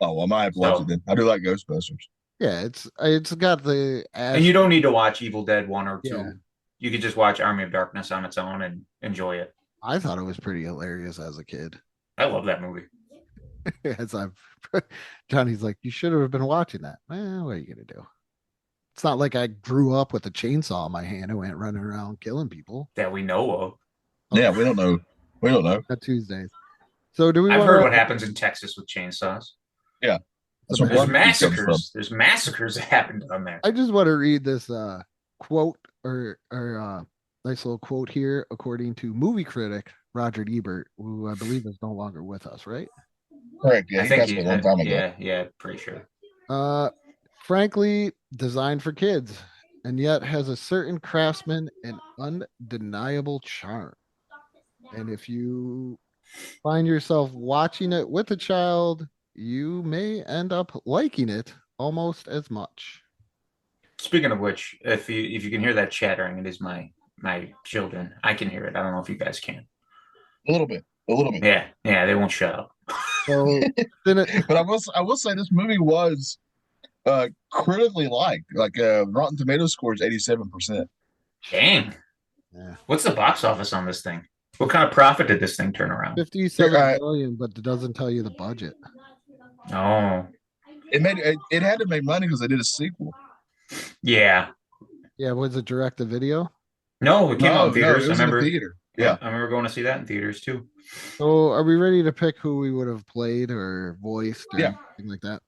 [SPEAKER 3] Oh, well, I might have to watch it then. I do like Ghostbusters.
[SPEAKER 2] Yeah, it's got the
[SPEAKER 7] and you don't need to watch Evil Dead 1 or 2.
[SPEAKER 2] Yeah.
[SPEAKER 7] You could just watch Army of Darkness on its own and enjoy it.
[SPEAKER 2] I thought it was pretty hilarious as a kid.
[SPEAKER 7] I love that movie.
[SPEAKER 2] Johnny's like, you should have been watching that. Well, what are you gonna do? It's not like I grew up with a chainsaw in my hand and went running around killing people.
[SPEAKER 7] That we know of.
[SPEAKER 3] Yeah, we don't know. We don't know.
[SPEAKER 2] Not Tuesdays. So do we?
[SPEAKER 7] I've heard what happens in Texas with chainsaws.
[SPEAKER 3] Yeah.
[SPEAKER 7] There's massacres. There's massacres that happen down there.
[SPEAKER 2] I just want to read this quote or nice little quote here, according to movie critic Roger Ebert, who I believe is no longer with us, right?
[SPEAKER 3] Correct. Yeah,
[SPEAKER 7] I think he, a long time ago. Yeah, pretty sure.
[SPEAKER 2] Frankly, designed for kids, and yet has a certain craftsman and undeniable charm. And if you find yourself watching it with a child, you may end up liking it almost as much.
[SPEAKER 7] Speaking of which, if you can hear that chattering, it is my children. I can hear it. I don't know if you guys can.
[SPEAKER 3] A little bit.
[SPEAKER 7] Yeah, they won't shut up.
[SPEAKER 2] So,
[SPEAKER 3] but I will say this movie was critically liked. Like Rotten Tomatoes scores 87%.
[SPEAKER 7] Dang.
[SPEAKER 2] Yeah.
[SPEAKER 7] What's the box office on this thing? What kind of profit did this thing turn around?
[SPEAKER 2] 57 million, but it doesn't tell you the budget.
[SPEAKER 7] Oh.
[SPEAKER 3] It had to make money because they did a sequel.
[SPEAKER 7] Yeah.
[SPEAKER 2] Yeah, was it direct to video?
[SPEAKER 7] No, it came out in theaters.
[SPEAKER 3] It was
[SPEAKER 7] I remember
[SPEAKER 3] in the theater.
[SPEAKER 7] Yeah, I remember going to see that in theaters too.
[SPEAKER 2] So, are we ready to pick who we would have played or voiced or anything like that?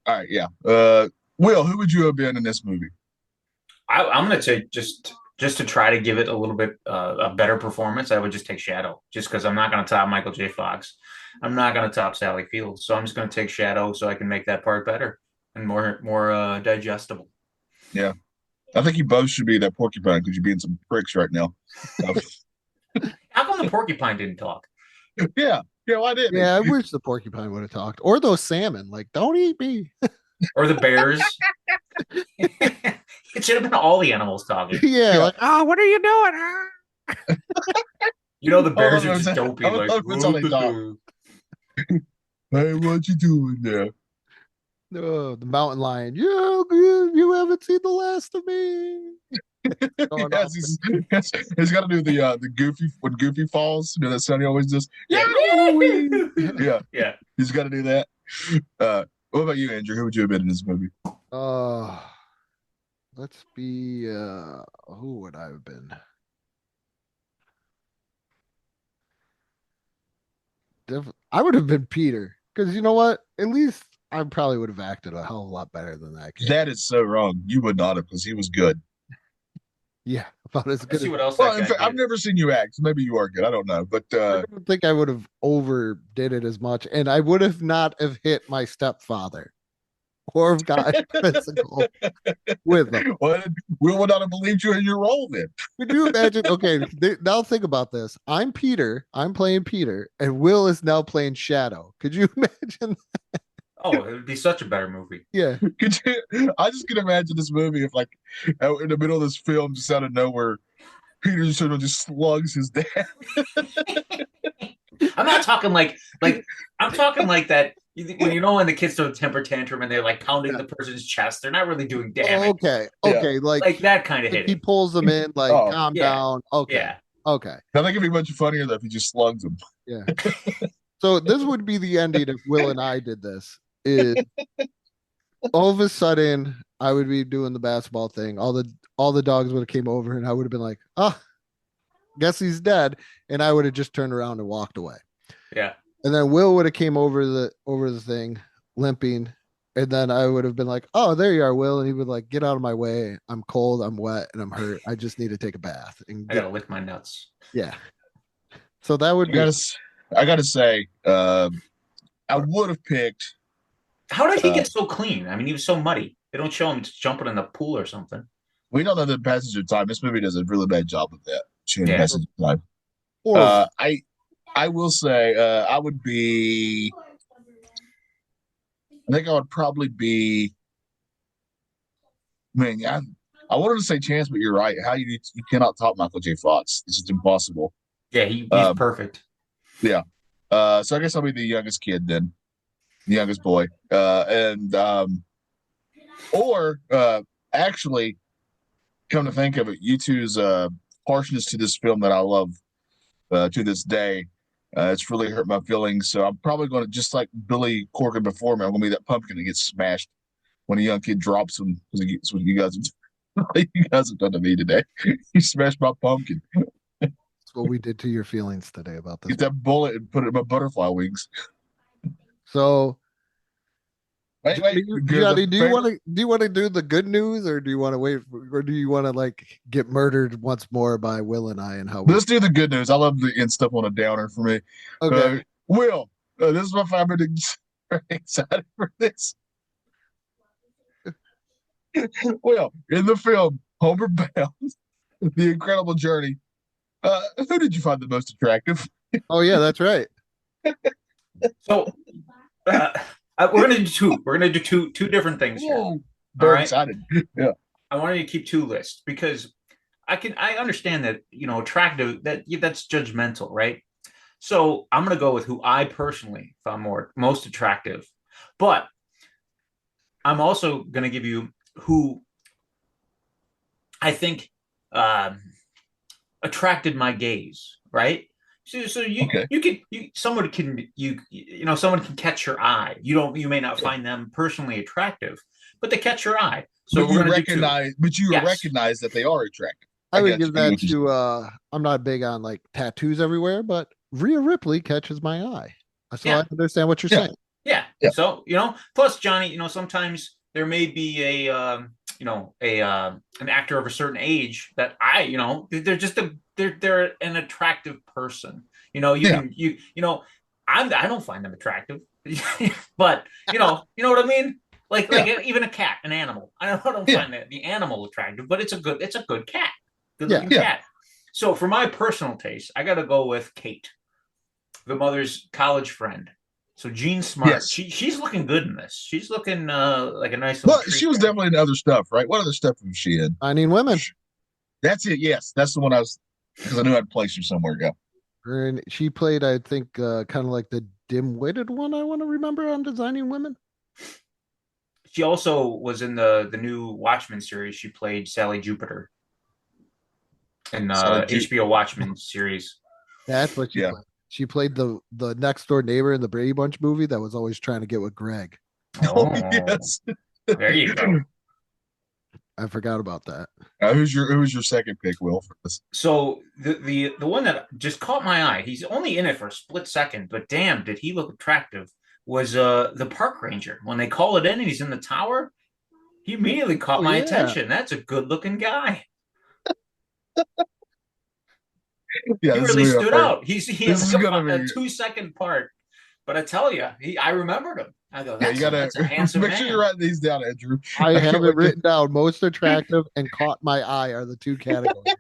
[SPEAKER 3] All right, yeah. Will, who would you have been in this movie?
[SPEAKER 7] I'm going to take just to try to give it a little bit a better performance. I would just take Shadow, just because I'm not going to top Michael J. Fox. I'm not going to top Sally Field, so I'm just going to take Shadow so I can make that part better and more digestible.
[SPEAKER 3] Yeah. I think you both should be that porcupine because you're being some pricks right now.
[SPEAKER 7] How come the porcupine didn't talk?
[SPEAKER 3] Yeah, Yeah, why didn't
[SPEAKER 2] Yeah, I
[SPEAKER 3] he?
[SPEAKER 2] wish the porcupine would have talked, or those salmon. Like, don't eat me.
[SPEAKER 7] Or the bears. It should have been all the animals talking.
[SPEAKER 2] Yeah,
[SPEAKER 3] Yeah.
[SPEAKER 2] like, oh, what are you doing? Ah.
[SPEAKER 7] You know, the
[SPEAKER 3] I would
[SPEAKER 7] bears
[SPEAKER 3] love
[SPEAKER 7] are
[SPEAKER 3] if
[SPEAKER 7] just
[SPEAKER 3] it's-
[SPEAKER 7] dopey.
[SPEAKER 3] I would
[SPEAKER 7] Like,
[SPEAKER 3] love if it's how they talk. Hey, what you doing there?
[SPEAKER 2] No, the mountain lion. You haven't seen the last of me. Going off.
[SPEAKER 3] He's got to do the Goofy when Goofy falls. You know that sound he always does.
[SPEAKER 7] yeah.
[SPEAKER 3] Yeah,
[SPEAKER 7] Yeah.
[SPEAKER 3] he's got to do that. What about you, Andrew? Who would you have been in this movie?
[SPEAKER 2] Let's be. Who would I have been? I would have been Peter, because you know what? At least I probably would have acted a hell of a lot better than that kid.
[SPEAKER 3] That is so wrong. You would not have, because he was good.
[SPEAKER 2] Yeah, about as
[SPEAKER 7] Let's
[SPEAKER 2] good.
[SPEAKER 7] see
[SPEAKER 2] As,
[SPEAKER 7] what else
[SPEAKER 3] Well,
[SPEAKER 7] that
[SPEAKER 3] in
[SPEAKER 7] guy
[SPEAKER 3] fact, I've
[SPEAKER 7] did.
[SPEAKER 3] never seen you act. So maybe you are good. I don't know, but
[SPEAKER 2] I don't think I would have overdid it as much, and I would have not have hit my stepfather, or have gotten physical with him.
[SPEAKER 3] well, we would not have believed you in your role then.
[SPEAKER 2] Could you imagine? Okay, now think about this. I'm Peter. I'm playing Peter, and Will is now playing Shadow. Could you imagine?
[SPEAKER 7] Oh, it would be such a better movie.
[SPEAKER 2] Yeah,
[SPEAKER 3] Could you? I just can imagine this movie if, like, out in the middle of this film, just out of nowhere, Peter just sort of just slugs his dad.
[SPEAKER 7] I'm not talking like I'm talking like that when when the kids throw a temper tantrum and they're like pounding the person's chest, they're not really doing damage.
[SPEAKER 2] okay,
[SPEAKER 3] Yeah.
[SPEAKER 2] like
[SPEAKER 7] that kind of
[SPEAKER 2] he
[SPEAKER 7] hitting.
[SPEAKER 2] pulls them in, like
[SPEAKER 3] Oh,
[SPEAKER 2] calm
[SPEAKER 7] yeah.
[SPEAKER 2] down. Okay,
[SPEAKER 7] Yeah.
[SPEAKER 2] okay,
[SPEAKER 3] I think it'd be much funnier though if he just slugs him.
[SPEAKER 2] yeah. So this would be the ending if Will and I did this. Is all of a sudden I would be doing the basketball thing. All the dogs would have came over, and I would have been like, "Oh, guess he's dead," and I would have just turned around and walked away.
[SPEAKER 7] Yeah.
[SPEAKER 2] And then Will would have came over the thing, limping, and then I would have been like, "Oh, there you are, Will," and he would like, "Get out of my way! I'm cold, I'm wet, and I'm hurt. I just need to take a bath." And
[SPEAKER 7] I gotta lick my nuts.
[SPEAKER 2] yeah. So that would be
[SPEAKER 3] I gotta say, I would have picked.
[SPEAKER 7] How did he get so clean? I mean, he was so muddy. They don't show him just jumping in the pool or something.
[SPEAKER 3] We don't know the passage of time. This movie does a really bad job of that. Showing the
[SPEAKER 7] Yeah.
[SPEAKER 3] passage of time.
[SPEAKER 2] horrible.
[SPEAKER 3] I will say, I would be. I think I would probably be. Man, I wanted to say Chance, but you're right. How you cannot top Michael J. Fox. This is impossible.
[SPEAKER 7] Yeah, he's perfect.
[SPEAKER 3] So I guess I'll be the youngest kid then, the youngest boy, or actually, come to think of it, you two's harshness to this film that I love to this day. It's really hurt my feelings. So I'm probably going to, just like Billy Corgan before me, I'm going to be that pumpkin that gets smashed when a young kid drops him. That's what you guys have done to me today. You smashed my pumpkin.
[SPEAKER 2] That's what we did to your feelings today about this.
[SPEAKER 3] Get that bullet and put it in my butterfly wings.
[SPEAKER 2] So
[SPEAKER 3] Wait,
[SPEAKER 2] Johnny, do you want to do the good news, or do you want to wait or do you want to like get murdered once more by Will and I, and how we
[SPEAKER 3] Let's do the good news. I love the end stuff on a downer for me.
[SPEAKER 2] okay.
[SPEAKER 3] Will, this is my family. Very excited for this. Well, in the film Homeward Bound, The Incredible Journey, who did you find the most attractive?
[SPEAKER 2] Oh yeah, that's right.
[SPEAKER 7] So we're gonna do two. We're gonna do two different things here.
[SPEAKER 3] Whoa, very
[SPEAKER 7] right.
[SPEAKER 3] excited. Yeah.
[SPEAKER 7] I wanted to keep two lists because I understand that attractive that's judgmental, right? So I'm gonna go with who I personally found most attractive, but I'm also gonna give you who I think attracted my gaze, right? So someone can catch your eye. You may not find them personally attractive, but they catch your eye. So
[SPEAKER 3] but you recognize that they are attractive.
[SPEAKER 2] I would give that to I'm not big on like tattoos everywhere, but Rhea Ripley catches my eye. So I understand what you're saying.
[SPEAKER 7] Yeah. So, plus Johnny, sometimes there may be an actor of a certain age that they're just they're an attractive person. I don't find them attractive, but you know what I mean? Like even a cat, an animal. I don't find the animal attractive, but it's a good cat. Good looking cat. So for my personal taste, I got to go with Kate the mother's college friend. So Jean Smart,
[SPEAKER 3] Yes.
[SPEAKER 7] she's looking good in this. She's looking like a nice little
[SPEAKER 3] Well,
[SPEAKER 7] treat
[SPEAKER 3] she was
[SPEAKER 7] there.
[SPEAKER 3] definitely in other stuff, right? What other stuff was she in?
[SPEAKER 2] Finding Women.
[SPEAKER 3] That's it. Yes, that's the one I was because I knew I'd place her somewhere. Yeah.
[SPEAKER 2] And she played, I think, kind of like the dim-witted one. I want to remember on Designing Women.
[SPEAKER 7] She also was in the new Watchmen series. She played Sally Jupiter in the HBO Watchmen series.
[SPEAKER 2] That's what she played. She played the next door neighbor in the Brady Bunch movie that was always trying to get with Greg.
[SPEAKER 7] Oh,
[SPEAKER 3] yes.
[SPEAKER 7] There you go.
[SPEAKER 2] I forgot about that.
[SPEAKER 3] Who's your second pick, Will, for this?
[SPEAKER 7] So the one that just caught my eye, he's only in it for a split second, but damn, did he look attractive, was the park ranger. When they call it in and he's in the tower, he immediately caught my attention. That's a good-looking guy.
[SPEAKER 3] Yeah,
[SPEAKER 7] he really stood out. He has a 2-second part, but I tell you, I remembered him. I go, that's a handsome
[SPEAKER 3] make
[SPEAKER 7] man.
[SPEAKER 3] sure you write these down, Andrew.
[SPEAKER 2] I have it written down. Most attractive and caught my eye are the two categories.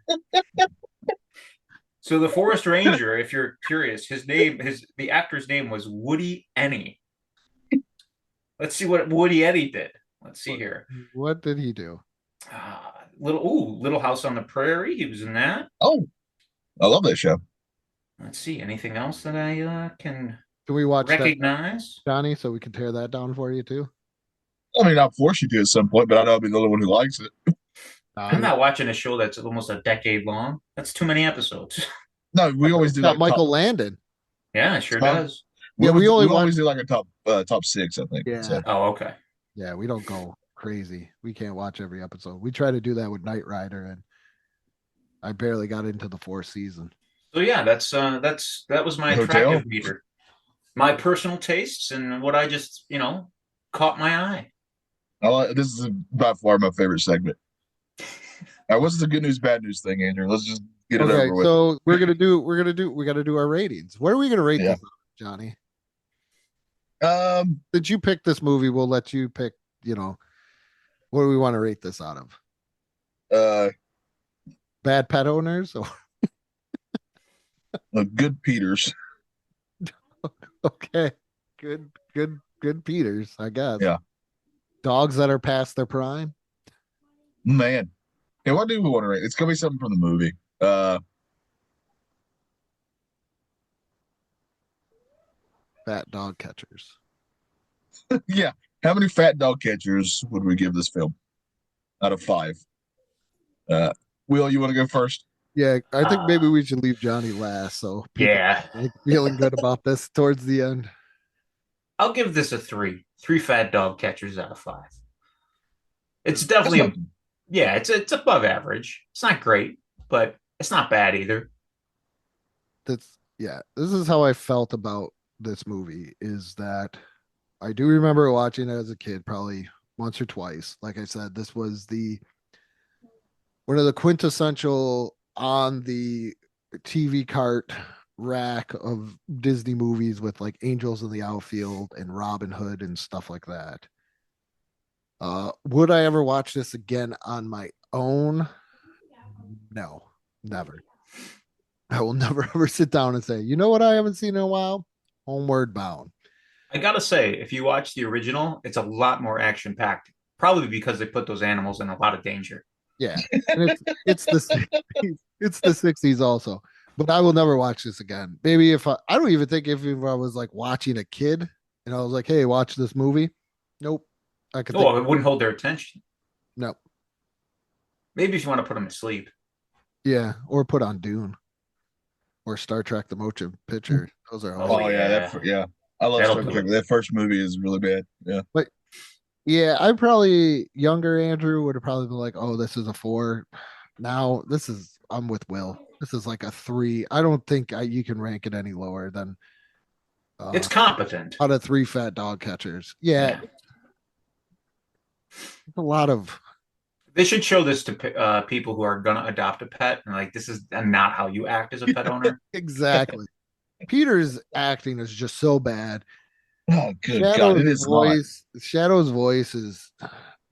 [SPEAKER 7] So the Forest Ranger, if you're curious, the actor's name was Woody Enney. Let's see what Woody Enney did. Let's see here.
[SPEAKER 2] What did he do?
[SPEAKER 7] Little House on the Prairie. He was in that.
[SPEAKER 3] Oh, I love that show.
[SPEAKER 7] Let's see. Anything else that I can
[SPEAKER 2] we watch
[SPEAKER 7] recognize?
[SPEAKER 2] That, Johnny, so we can tear that down for you too?
[SPEAKER 3] I mean, I'll force you to at some point, but I know I'll be the only one who likes it.
[SPEAKER 7] I'm not watching a show that's almost a decade long. That's too many episodes.
[SPEAKER 3] No, we always do like
[SPEAKER 2] Michael Landon.
[SPEAKER 7] Yeah, it sure does.
[SPEAKER 2] Yeah, we
[SPEAKER 3] always do like a top 6, I think.
[SPEAKER 2] Yeah.
[SPEAKER 3] So.
[SPEAKER 7] Oh, okay.
[SPEAKER 2] Yeah, we don't go crazy. We can't watch every episode. We try to do that with Knight Rider, and I barely got into the 4th season.
[SPEAKER 7] So yeah, that was my attractive meter. My personal tastes and what I just, caught my eye.
[SPEAKER 3] This is by far my favorite segment. All right, what's the good news, bad news thing, Andrew? Let's just get it over with.
[SPEAKER 2] So we got to do our ratings. What are we gonna rate this, Johnny? Did you pick this movie? We'll let you pick, what do we want to rate this out of? Bad pet owners or
[SPEAKER 3] good Peters.
[SPEAKER 2] Okay. Good Peters, I guess.
[SPEAKER 3] Yeah.
[SPEAKER 2] Dogs that are past their prime.
[SPEAKER 3] Man. Hey, what do we want to rate? It's gonna be something from the movie.
[SPEAKER 2] Fat dog catchers.
[SPEAKER 3] Yeah. How many fat dog catchers would we give this film out of 5? Will, you want to go first?
[SPEAKER 2] Yeah, I think maybe we should leave Johnny last. So feeling good about this towards the end.
[SPEAKER 7] I'll give this a 3. 3 fat dog catchers out of 5. It's definitely it's above average. It's not great, but it's not bad either.
[SPEAKER 2] This is how I felt about this movie, is that I do remember watching it as a kid, probably once or twice. Like I said, this was one of the quintessential on the TV cart rack of Disney movies with like Angels in the Outfield and Robin Hood and stuff like that. Would I ever watch this again on my own? No, never. I will never ever sit down and say, you know what I haven't seen in a while? Homeward Bound.
[SPEAKER 7] I gotta say, if you watch the original, it's a lot more action packed. Probably because they put those animals in a lot of danger.
[SPEAKER 2] Yeah, and it's the 60s also. But I will never watch this again. Maybe I don't even think if I was like watching a kid and I was like, hey, watch this movie. Nope.
[SPEAKER 7] It wouldn't hold their attention.
[SPEAKER 2] No.
[SPEAKER 7] Maybe if you want to put them to sleep.
[SPEAKER 2] Yeah, or put on Dune. Or Star Trek: The Motion Picture. Those are all.
[SPEAKER 3] Oh yeah. I love Star Trek. That first movie is really bad. Yeah.
[SPEAKER 2] But yeah, I probably younger Andrew would have probably been like, "Oh, this is a 4." Now I'm with Will. This is like a 3. I don't think you can rank it any lower than.
[SPEAKER 7] It's competent.
[SPEAKER 2] Out of 3 fat dog catchers. Yeah. A lot of.
[SPEAKER 7] They should show this to people who are gonna adopt a pet, and like, this is not how you act as a pet owner.
[SPEAKER 2] Exactly. Peter's acting is just so bad.
[SPEAKER 3] Oh, good God! It is
[SPEAKER 2] Shadow's voice is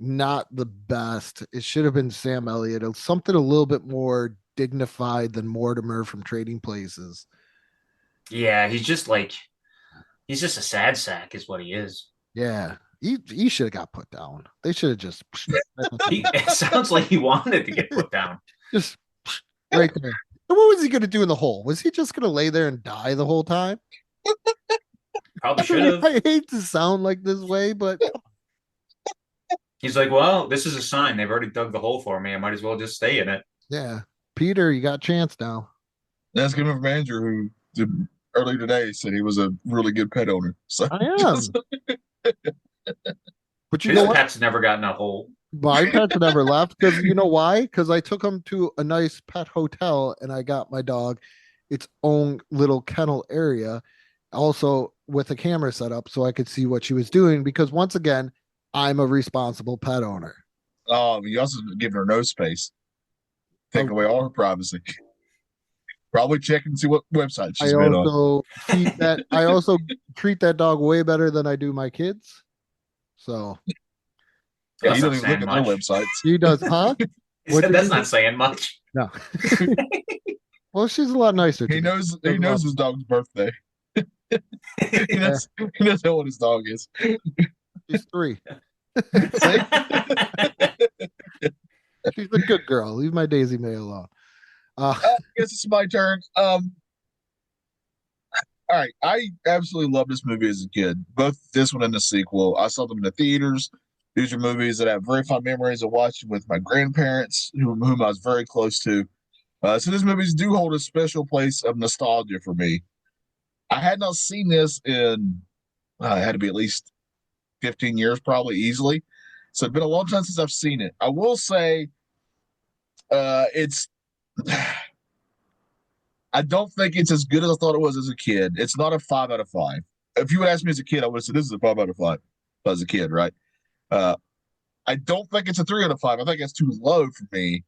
[SPEAKER 2] not the best. It should have been Sam Elliott. It's something a little bit more dignified than Mortimer from Trading Places.
[SPEAKER 7] Yeah, he's just a sad sack, is what he is.
[SPEAKER 2] Yeah. He should have got put down. They should have just
[SPEAKER 7] It sounds like he wanted to get put down.
[SPEAKER 2] just right there. And what was he gonna do in the hole? Was he just gonna lay there and die the whole time?
[SPEAKER 7] Probably should have.
[SPEAKER 2] I hate to sound like this way, but
[SPEAKER 7] He's like, well, this is a sign. They've already dug the hole for me. I might as well just stay in it.
[SPEAKER 2] yeah. Peter, you got a chance now.
[SPEAKER 3] That's coming from Andrew, who earlier today said he was a really good pet owner. So
[SPEAKER 2] I am. But you
[SPEAKER 7] His
[SPEAKER 2] know what?
[SPEAKER 7] pet's never gotten a hole.
[SPEAKER 2] My pets never left because you know why? Because I took him to a nice pet hotel and I got my dog its own little kennel area, also with a camera set up so I could see what she was doing. Because once again, I'm a responsible pet owner.
[SPEAKER 3] you also giving her no space, take
[SPEAKER 2] Oh.
[SPEAKER 3] away all her privacy. Probably check and see what website she's
[SPEAKER 2] I
[SPEAKER 3] been on.
[SPEAKER 2] also treat that. I also treat that dog way better than I do my kids. So
[SPEAKER 3] Yeah,
[SPEAKER 7] That's
[SPEAKER 3] you
[SPEAKER 7] not
[SPEAKER 3] don't even look
[SPEAKER 7] saying
[SPEAKER 3] at their
[SPEAKER 7] much.
[SPEAKER 3] websites.
[SPEAKER 2] he does, huh?
[SPEAKER 7] He
[SPEAKER 2] What
[SPEAKER 7] said
[SPEAKER 2] did
[SPEAKER 7] that's
[SPEAKER 2] you
[SPEAKER 7] not saying much.
[SPEAKER 2] No. Well, she's a lot nicer.
[SPEAKER 3] He
[SPEAKER 2] to me.
[SPEAKER 3] knows he knows his dog's birthday. he knows what his dog is.
[SPEAKER 2] She's 3.
[SPEAKER 3] See?
[SPEAKER 2] She's a good girl. Leave my Daisy May alone.
[SPEAKER 3] I guess it's my turn. All right. I absolutely loved this movie as a kid, both this one and the sequel. I saw them in the theaters. These are movies that I have very fond memories of watching with my grandparents, whom I was very close to. So these movies do hold a special place of nostalgia for me. I had not seen this in, it had to be at least 15 years, probably easily. So it's been a long time since I've seen it. I will say, it's. I don't think it's as good as I thought it was as a kid. It's not a 5 out of 5. If you would ask me as a kid, I would have said this is a 5 out of 5 as a kid, right? I don't think it's a 3 out of 5. I think it's too low for me.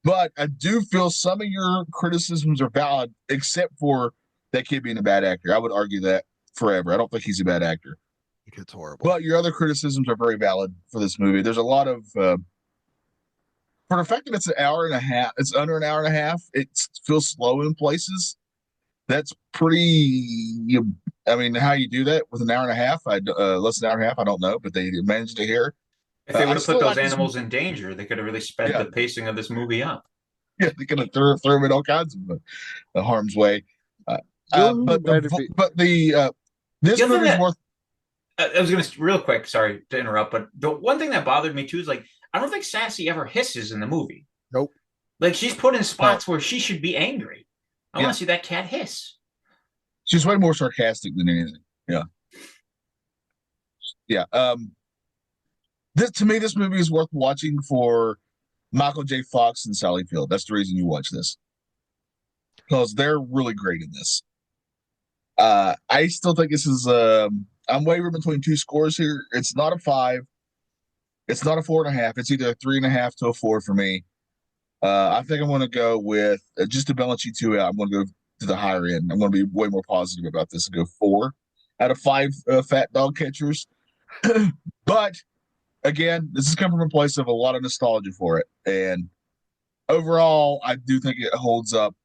[SPEAKER 3] But I do feel some of your criticisms are valid, except for that kid being a bad actor. I would argue that forever. I don't think he's a bad actor.
[SPEAKER 2] It's horrible.
[SPEAKER 3] But your other criticisms are very valid for this movie. There's a lot of for the fact that it's an hour and a half, it's under an hour and a half. It feels slow in places. That's pretty. I mean, how you do that with an hour and a half? Less than an hour and a half. I don't know, but they managed to hear.
[SPEAKER 7] If they would
[SPEAKER 3] I
[SPEAKER 7] have
[SPEAKER 3] still
[SPEAKER 7] put those
[SPEAKER 3] like this
[SPEAKER 7] animals in danger, they could have really sped
[SPEAKER 3] Yeah.
[SPEAKER 7] the pacing of this movie up.
[SPEAKER 3] Yeah, they're gonna throw them in all kinds of harm's way. But the this
[SPEAKER 7] The other
[SPEAKER 3] movie's
[SPEAKER 7] thing
[SPEAKER 3] worth.
[SPEAKER 7] I was gonna real quick. Sorry to interrupt, but the one thing that bothered me too is like I don't think Sassy ever hisses in the movie.
[SPEAKER 2] Nope.
[SPEAKER 7] Like she's put in spots where she should be angry. I want to see that cat hiss.
[SPEAKER 3] She's way more sarcastic than anything. Yeah. Yeah. This to me, this movie is worth watching for Michael J. Fox and Sally Field. That's the reason you watch this. Because they're really great in this. I still think this is I'm wavering between two scores here. It's not a 5. It's not a 4.5. It's either a 3.5 to a 4 for me. I think I'm going to go with just to balance you two out. I'm going to go to the higher end. I'm going to be way more positive about this and go 4 out of 5 fat dog catchers. But again, this is coming from a place of a lot of nostalgia for it, and overall, I do think it holds up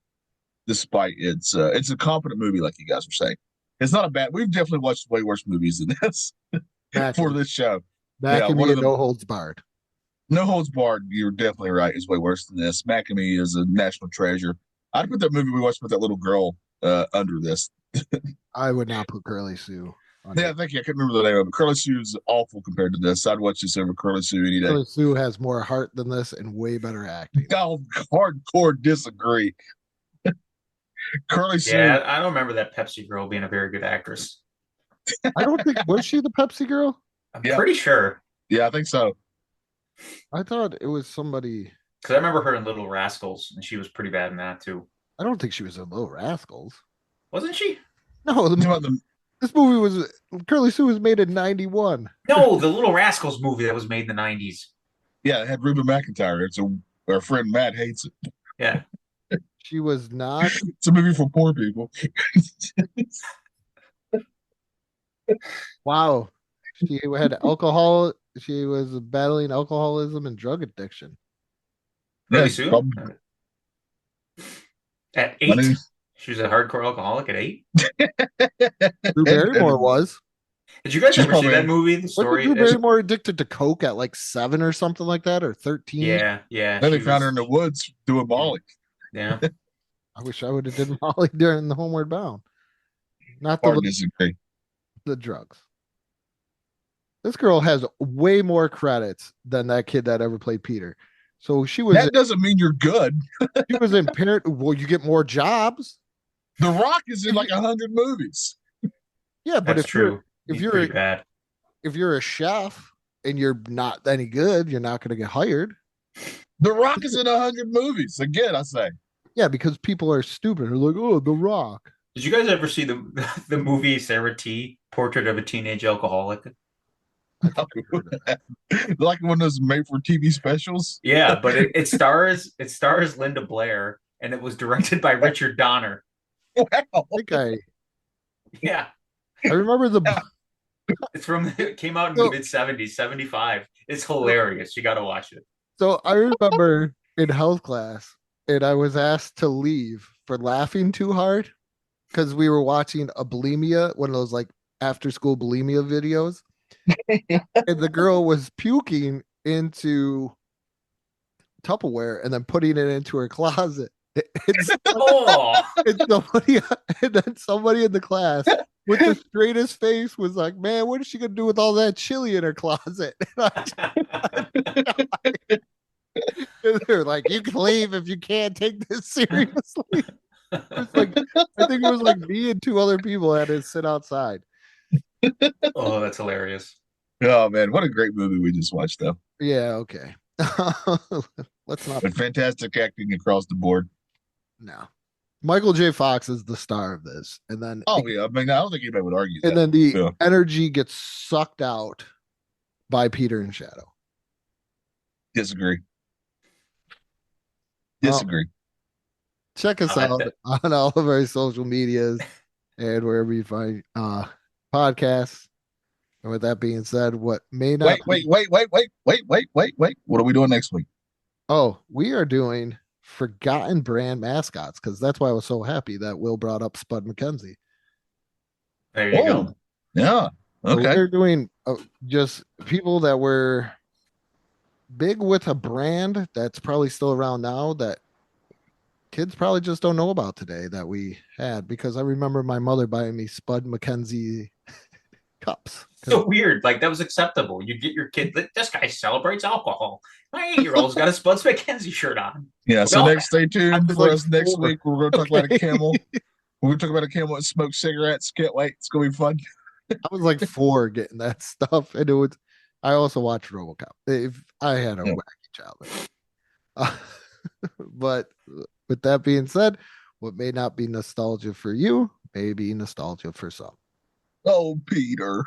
[SPEAKER 3] despite it's a competent movie, like you guys were saying. It's not a bad. We've definitely watched way worse movies than this for this show.
[SPEAKER 2] Back
[SPEAKER 3] one of them-
[SPEAKER 2] No Holds Barred.
[SPEAKER 3] No Holds Barred, you're definitely right, is way worse than this. Macamee is a national treasure. I'd put that movie we watched with that little girl under this.
[SPEAKER 2] I would not put Curly Sue.
[SPEAKER 3] Yeah, thank you. I couldn't remember the name of it. Curly Sue's awful compared to this. I'd watch this over Curly Sue any day.
[SPEAKER 2] Curly Sue has more heart than this and way better acting.
[SPEAKER 3] I'll hardcore disagree. Curly Sue.
[SPEAKER 7] Yeah, I don't remember that Pepsi girl being a very good actress.
[SPEAKER 2] I don't think was she the Pepsi girl?
[SPEAKER 7] I'm pretty sure.
[SPEAKER 3] Yeah, I think so.
[SPEAKER 2] I thought it was somebody.
[SPEAKER 7] Because I remember her in Little Rascals, and she was pretty bad in that too.
[SPEAKER 2] I don't think she was in Little Rascals.
[SPEAKER 7] Wasn't she?
[SPEAKER 2] No, this movie was Curly Sue was made in '91.
[SPEAKER 7] No, the Little Rascals movie that was made in the '90s.
[SPEAKER 3] Yeah, it had Reuben McIntyre. Our friend Matt hates it.
[SPEAKER 7] Yeah.
[SPEAKER 2] She was not.
[SPEAKER 3] It's a movie for poor people.
[SPEAKER 2] Wow. She had alcohol. She was battling alcoholism and drug addiction.
[SPEAKER 7] Really
[SPEAKER 3] Yeah,
[SPEAKER 7] soon?
[SPEAKER 3] probably.
[SPEAKER 7] At 8.
[SPEAKER 3] Funny.
[SPEAKER 7] She was a hardcore alcoholic at 8.
[SPEAKER 2] Drew Barrymore was.
[SPEAKER 7] Did you guys
[SPEAKER 3] She's
[SPEAKER 7] ever see
[SPEAKER 3] probably-
[SPEAKER 7] that movie? The
[SPEAKER 2] Wasn't
[SPEAKER 7] story.
[SPEAKER 2] Drew Barrymore addicted to coke at like 7 or something like that, or 13?
[SPEAKER 7] Yeah, yeah.
[SPEAKER 3] Then they
[SPEAKER 7] she
[SPEAKER 3] found her
[SPEAKER 7] was-
[SPEAKER 3] in the woods doing Molly.
[SPEAKER 7] Yeah.
[SPEAKER 2] I wish I would have did Molly during the Homeward Bound. Not
[SPEAKER 3] Hard to
[SPEAKER 2] the
[SPEAKER 3] disagree.
[SPEAKER 2] drugs. This girl has way more credits than that kid that ever played Peter. So she was
[SPEAKER 3] That doesn't mean you're good.
[SPEAKER 2] she was in parent. Well, you get more jobs.
[SPEAKER 3] The Rock is in like 100 movies.
[SPEAKER 2] Yeah, but
[SPEAKER 7] That's true.
[SPEAKER 2] if
[SPEAKER 7] He's
[SPEAKER 2] you're-
[SPEAKER 7] pretty bad.
[SPEAKER 2] if you're a chef and you're not any good, you're not going to get hired.
[SPEAKER 3] The Rock is in 100 movies. Again, I say.
[SPEAKER 2] Yeah, because people are stupid. They're like, oh, The Rock.
[SPEAKER 7] Did you guys ever see the movie Sarah T, Portrait of a Teenage Alcoholic?
[SPEAKER 3] Like one of those made-for-TV specials.
[SPEAKER 7] Yeah, but it stars Linda Blair, and it was directed by Richard Donner.
[SPEAKER 3] Wow.
[SPEAKER 2] I think
[SPEAKER 7] Yeah,
[SPEAKER 2] I remember the
[SPEAKER 7] it came out in the mid 70s, 75. It's hilarious. You got to watch it.
[SPEAKER 2] So I remember in health class, and I was asked to leave for laughing too hard because we were watching a bulimia, one of those like after school bulimia videos. And the girl was puking into Tupperware and then putting it into her closet.
[SPEAKER 7] Oh,
[SPEAKER 2] And then somebody in the class with the straightest face was like, man, what is she gonna do with all that chili in her closet? And they're like, you can leave if you can't take this seriously. It's like, I think it was like me and 2 other people had to sit outside.
[SPEAKER 7] oh, that's hilarious.
[SPEAKER 3] Oh man, what a great movie we just watched, though.
[SPEAKER 2] Yeah, okay. Let's not.
[SPEAKER 3] But fantastic acting across the board.
[SPEAKER 2] No. Michael J. Fox is the star of this, and then
[SPEAKER 3] Oh yeah, I mean, I don't think anybody would argue that.
[SPEAKER 2] and then the
[SPEAKER 3] Yeah.
[SPEAKER 2] energy gets sucked out by Peter and Shadow.
[SPEAKER 3] Disagree. Disagree.
[SPEAKER 2] Check us
[SPEAKER 7] I
[SPEAKER 2] out
[SPEAKER 7] bet.
[SPEAKER 2] on all of our social medias and wherever you find podcasts. And with that being said, what may not
[SPEAKER 3] Wait. What are we doing next week?
[SPEAKER 2] Oh, we are doing forgotten brand mascots because that's why I was so happy that Will brought up Spud McKenzie.
[SPEAKER 7] There you
[SPEAKER 3] Oh,
[SPEAKER 7] go.
[SPEAKER 3] yeah.
[SPEAKER 2] So
[SPEAKER 3] Okay.
[SPEAKER 2] we're doing just people that were big with a brand that's probably still around now that kids probably just don't know about today that we had, because I remember my mother buying me Spud McKenzie cups.
[SPEAKER 7] So weird. Like that was acceptable. You get your kid. This guy celebrates alcohol. My 8-year-old's got a Spuds McKenzie shirt on.
[SPEAKER 3] Yeah. So
[SPEAKER 7] No,
[SPEAKER 3] next, stay
[SPEAKER 2] I
[SPEAKER 3] tuned
[SPEAKER 2] was
[SPEAKER 3] for
[SPEAKER 2] like
[SPEAKER 3] us next
[SPEAKER 2] 4.
[SPEAKER 3] week. We're going to talk about a
[SPEAKER 2] Okay.
[SPEAKER 3] camel. We're going to talk about a camel that smokes cigarettes. Can't wait. It's going to be fun.
[SPEAKER 2] I was like 4 getting that stuff, and it was. I also watched RoboCop. If I had a
[SPEAKER 3] Yeah.
[SPEAKER 2] wacky childhood, but with that being said, what may not be nostalgia for you may be nostalgia for some.
[SPEAKER 3] Oh, Peter.